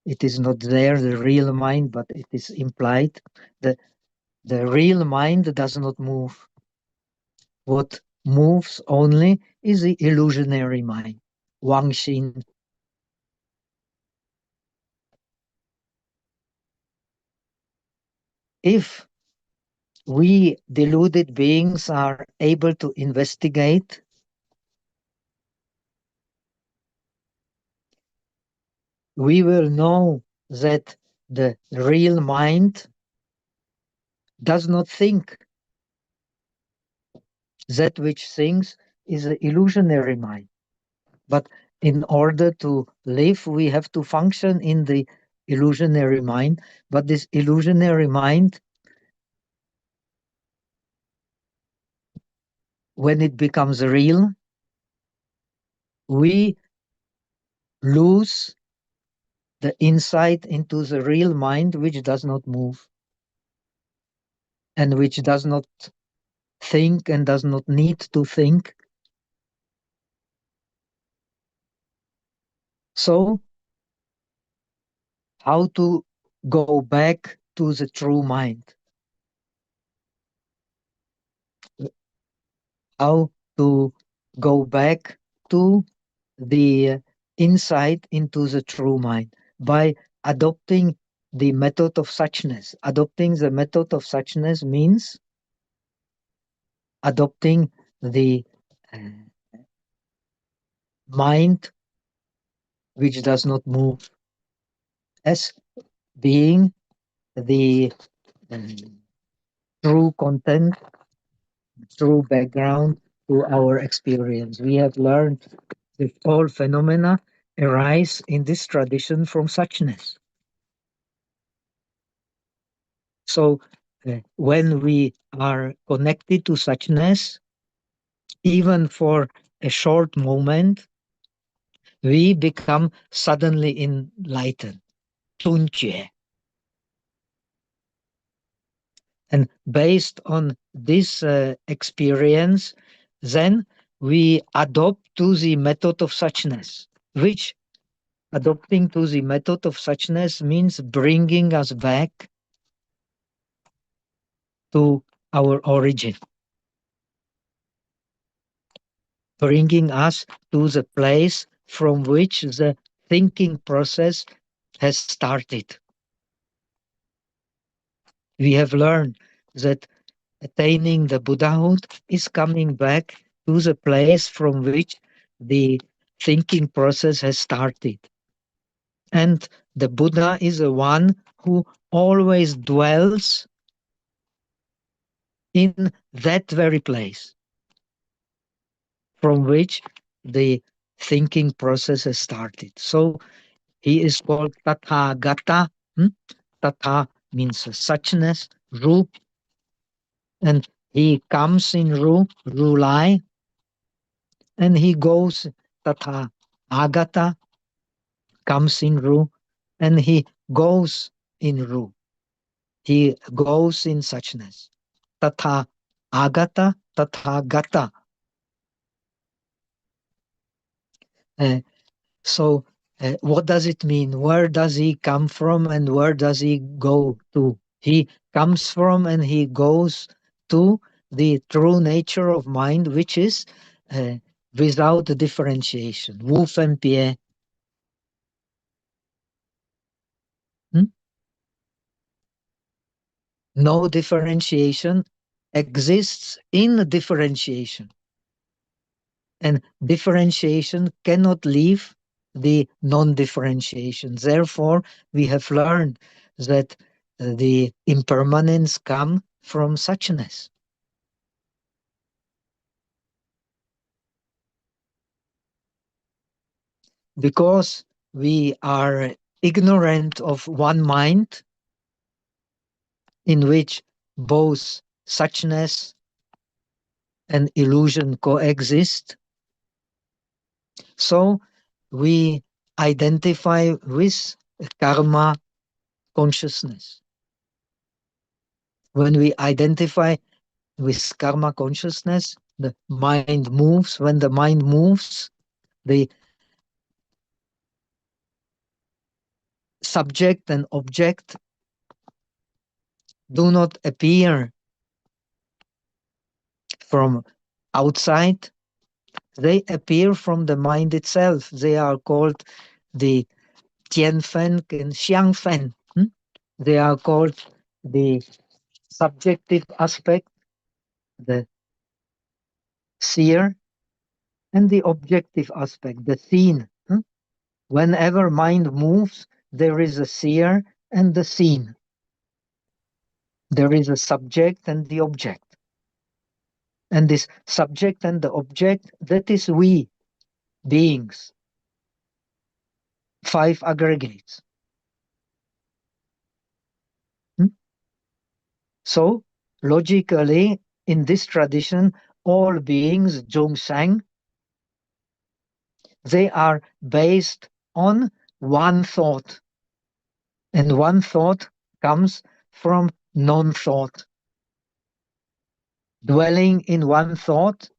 it is not there, the real mind, but it is implied. The real mind does not move. What moves only is the illusionary mind, Wangxin. If we deluded beings are able to investigate, we will know that the real mind does not think. That which thinks is an illusionary mind. But in order to live, we have to function in the illusionary mind, but this illusionary mind, when it becomes real, we lose the insight into the real mind, which does not move and which does not think and does not need to think. So, how to go back to the true mind? How to go back to the insight into the true mind? By adopting the method of suchness. Adopting the method of suchness means adopting the uh, mind which does not move as being the um, true content, true background to our experience. We have learned that all phenomena arise in this tradition from suchness. So when we are connected to suchness, even for a short moment, we become suddenly enlightened. 顿觉. And based on this experience, then we adopt to the method of suchness, which adopting to the method of suchness means bringing us back to our origin, bringing us to the place from which the thinking process has started. We have learned that attaining the Buddhahood is coming back to the place from which the thinking process has started. And the Buddha is the one who always dwells in that very place from which the thinking process has started. So he is called Tathagata. Tatha means suchness, Ru, and he comes in Ru, Rulai, and he goes Tatha Agata, comes in Ru, and he goes in Ru. He goes in suchness. Tatha Agata, Tatha Gata. Uh, so what does it mean? Where does he come from and where does he go to? He comes from and he goes to the true nature of mind, which is without differentiation. Wu fen pie. No differentiation exists in differentiation. And differentiation cannot leave the non-differentiation. Therefore, we have learned that the impermanence come from suchness. Because we are ignorant of one mind in which both suchness and illusion coexist, so we identify with karma consciousness. When we identify with karma consciousness, the mind moves. When the mind moves, the subject and object do not appear from outside. They appear from the mind itself. They are called the Tianfen and Xiangfen. They are called the subjective aspect, the seer, and the objective aspect, the seen. Whenever mind moves, there is a seer and the seen. There is a subject and the object. And this subject and the object, that is we, beings, five aggregates. So, logically, in this tradition, all beings, Zhongshan, they are based on one thought. And one thought comes from non-thought. Dwelling in one thought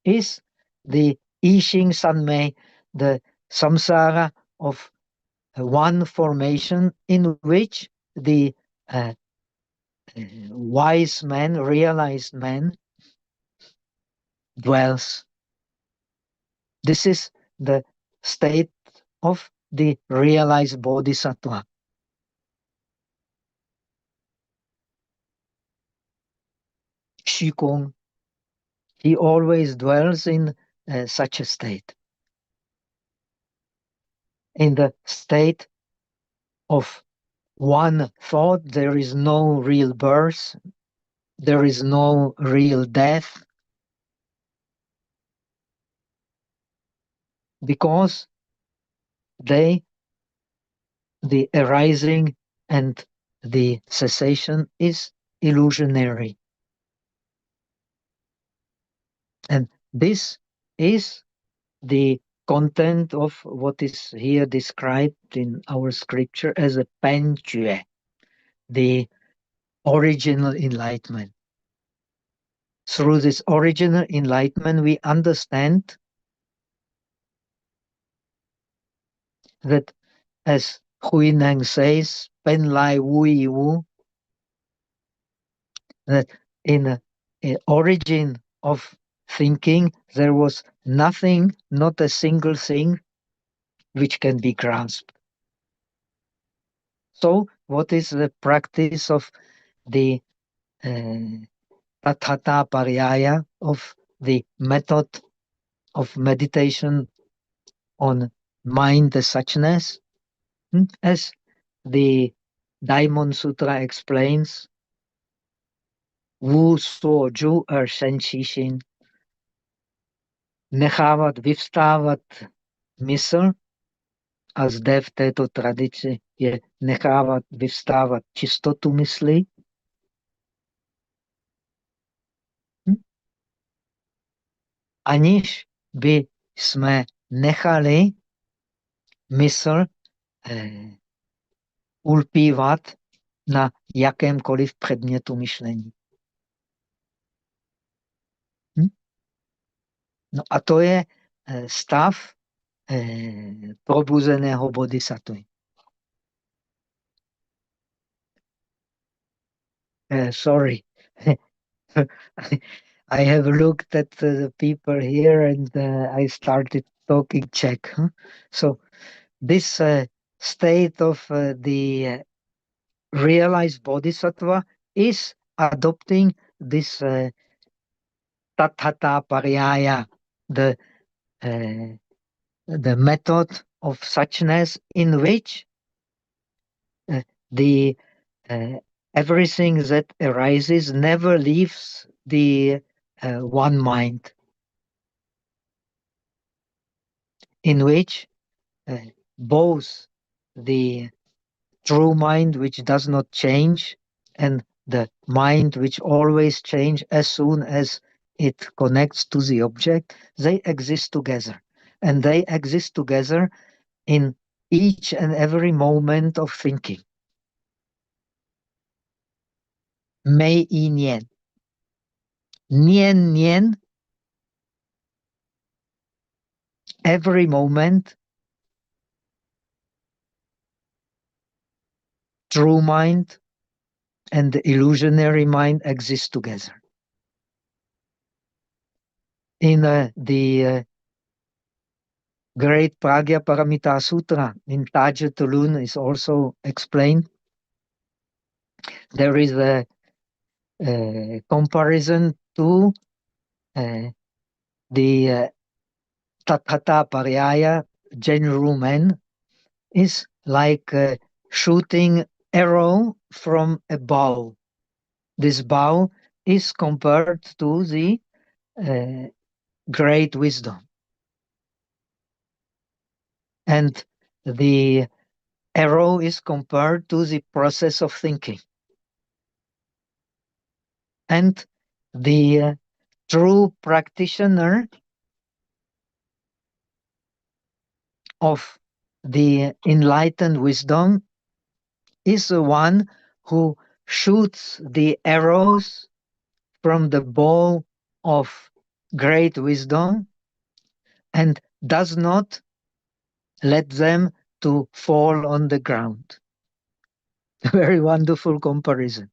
is the Ising Sanmei, the samsara of one formation in which the uh, wise man, realized man, dwells. This is the state of the realized bodhisattva. Shikong, he always dwells in such a state. In the state of one thought, there is no real birth, there is no real death, because the arising and the cessation is illusionary. And this is the content of what is here described in our scripture as a penjue, the original enlightenment. Through this original enlightenment, we understand that, as Huineng says, Pen Lai Wui Wu, that in the origin of thinking, there was nothing, not a single thing, which can be grasped. So, what is the practice of the Tathata Pariyaya, of the method of meditation on mind as suchness? As the Daimon Sutra explains, Wu So Ju Shen Shishin, nechávat vyvstávat mysl, a zde v této tradici je nechávat vyvstávat čistotu mysli, aniž by jsme nechali mysl ulpívat na jakémkoliv předmětu myšlení. No a to je stav probuzeného bodhisattvy. Sorry. I have looked at the people here and I started talking Czech. So this state of the realized bodhisattva is adopting this tathata pariyaya, the method of suchness in which the everything that arises never leaves the one mind, in which both the true mind, which does not change, and the mind, which always change as soon as it connects to the object, they exist together. And they exist together in each and every moment of thinking. Mei yi nian. Nian nian, every moment, true mind and the illusionary mind exist together. In the great Pragya Paramita Sutra, in Taja Tulun is also explained. There is a comparison to the Tathata Pariyaya, Genru men, is like shooting arrow from a bow. This bow is compared to the great wisdom. And the arrow is compared to the process of thinking. And the true practitioner of the enlightened wisdom is the one who shoots the arrows from the bow of great wisdom and does not let them to fall on the ground. Very wonderful comparison.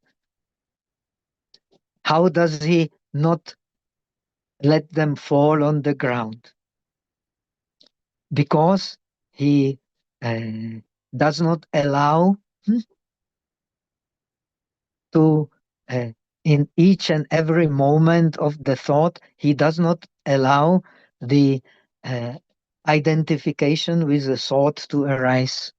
How does he not let them fall on the ground? Because he does not allow to, in each and every moment of the thought, he does not allow the identification with the thought to arise.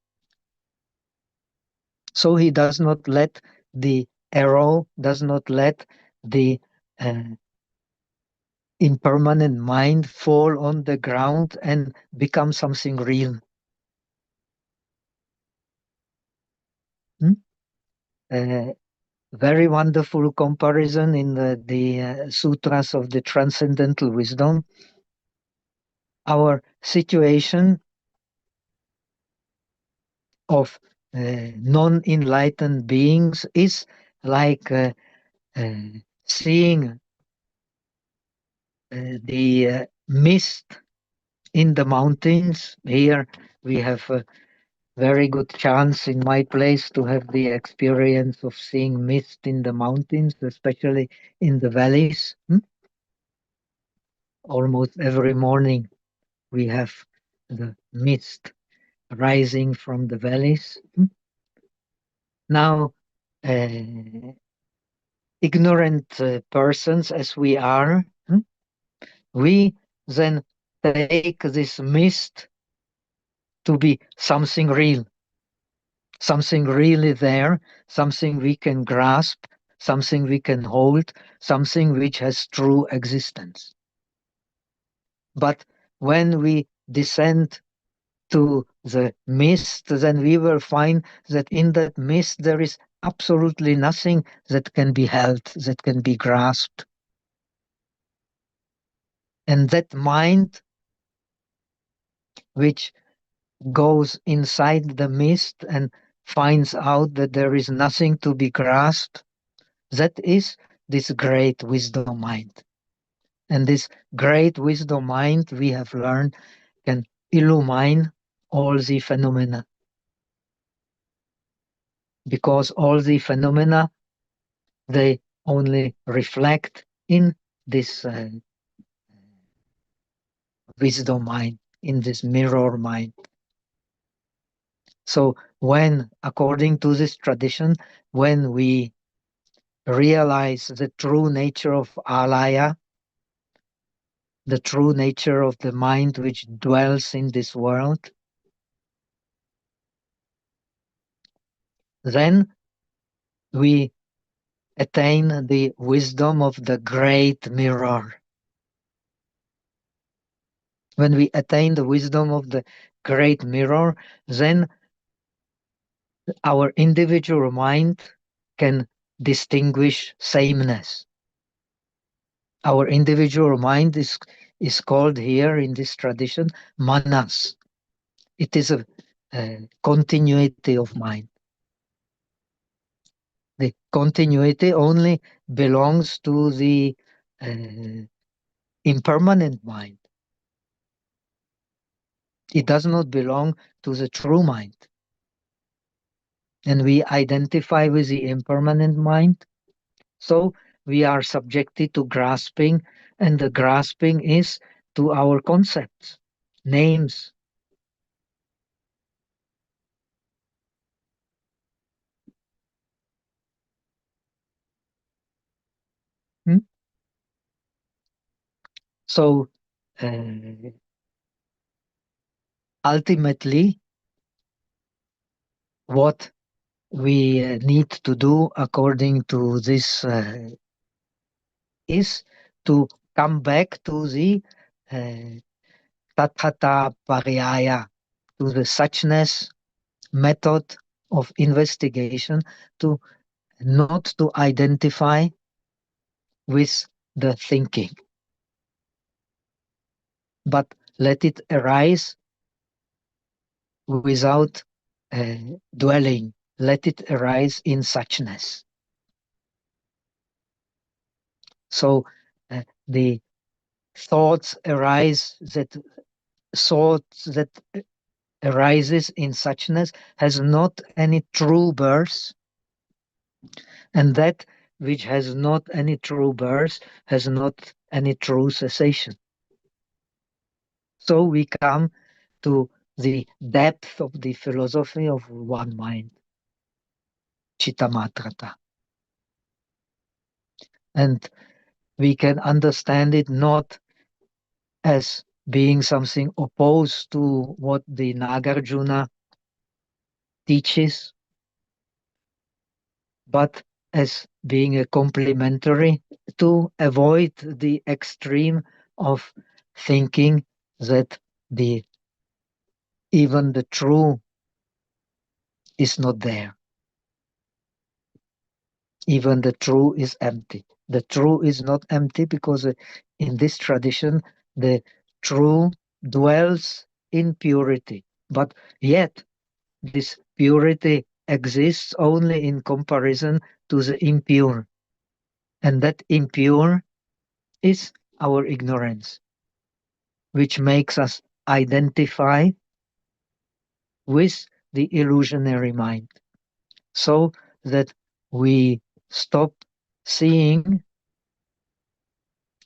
So he does not let the arrow, does not let the impermanent mind fall on the ground and become something real. Very wonderful comparison in the sutras of the transcendental wisdom. Our situation of non-enlightened beings is like seeing the mist in the mountains. Here we have a very good chance in my place to have the experience of seeing mist in the mountains, especially in the valleys. Almost every morning we have the mist rising from the valleys. Now, ignorant persons as we are, we then take this mist to be something real, something really there, something we can grasp, something we can hold, something which has true existence. But when we descend to the mist, then we will find that in that mist there is absolutely nothing that can be held, that can be grasped. And that mind, which goes inside the mist and finds out that there is nothing to be grasped, that is this great wisdom mind. And this great wisdom mind, we have learned, can illumine all the phenomena. Because all the phenomena, they only reflect in this wisdom mind, in this mirror mind. So when, according to this tradition, when we realize the true nature of alaya, the true nature of the mind which dwells in this world, then we attain the wisdom of the great mirror. When we attain the wisdom of the great mirror, then our individual mind can distinguish sameness. Our individual mind is called here in this tradition manas. It is a continuity of mind. The continuity only belongs to the impermanent mind. It does not belong to the true mind. And we identify with the impermanent mind. So we are subjected to grasping, and the grasping is to our concepts, names. So ultimately, what we need to do according to this is to come back to the tathata pariyaya, to the suchness method of investigation, to not to identify with the thinking, but let it arise without dwelling. Let it arise in suchness. So the thoughts that arises in suchness has not any true birth, and that which has not any true birth has not any true cessation. So we come to the depth of the philosophy of one mind, Chittamatrata. And we can understand it not as being something opposed to what the Nagarjuna teaches, but as being a complementary to avoid the extreme of thinking that the even the true is not there. Even the true is empty. The true is not empty because in this tradition the true dwells in purity, but yet this purity exists only in comparison to the impure, and that impure is our ignorance, which makes us identify with the illusionary mind, so that we stop seeing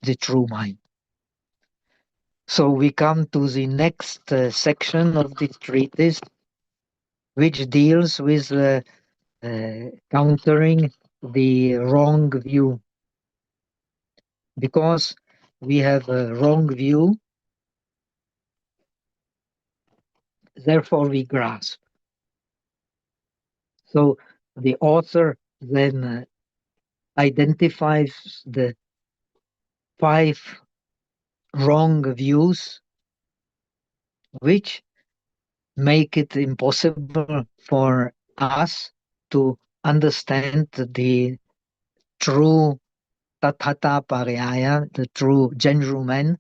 the true mind. So we come to the next section of this treatise, which deals with countering the wrong view. Because we have a wrong view, therefore we grasp. So the author then identifies the 5 wrong views which make it impossible for us to understand the true Tathata Pariyaya, the true gentleman,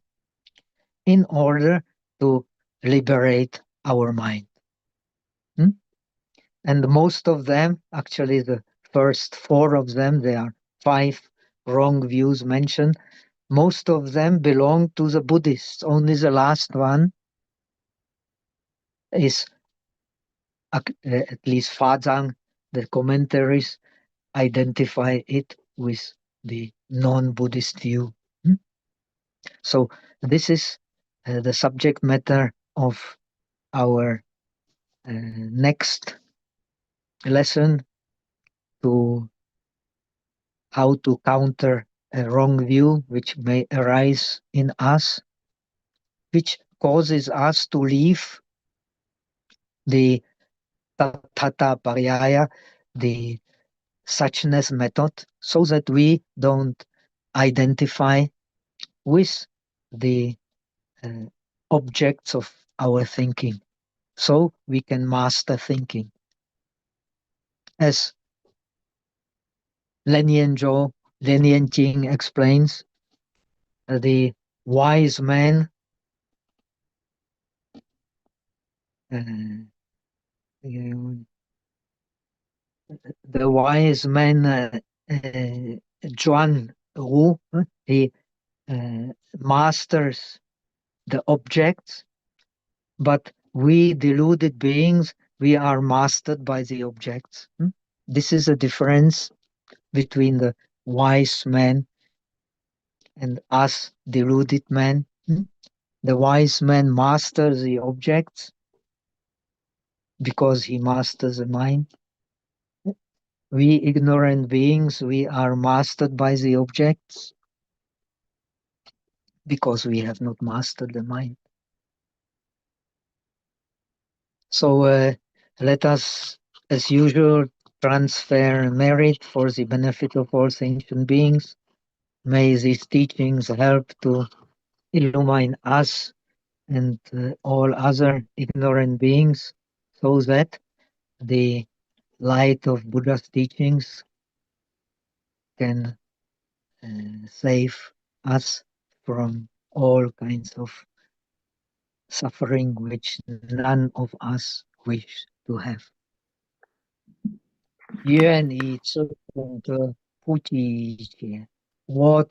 in order to liberate our mind. And most of them, actually the first 4 of them, there are 5 wrong views mentioned, most of them belong to the Buddhists. Only the last one is, at least Fazang, the commentaries identify it with the non-Buddhist view. So this is the subject matter of our next lesson, to how to counter a wrong view which may arise in us, which causes us to leave the Tathata Pariyaya, the suchness method, so that we don't identify with the objects of our thinking, so we can master thinking. As Lien Jing explains, the wise man the wise man Zhuan Wu, he masters the objects, but we deluded beings, we are mastered by the objects. This is a difference between the wise man and us deluded men. The wise man masters the objects because he masters the mind. We ignorant beings, we are mastered by the objects because we have not mastered the mind. So let us, as usual, transfer merit for the benefit of all sentient beings. May these teachings help to illumine us and all other ignorant beings, so that the light of Buddha's teachings can save us from all kinds of suffering which none of us wish to have. 愿以此功德普济一切，我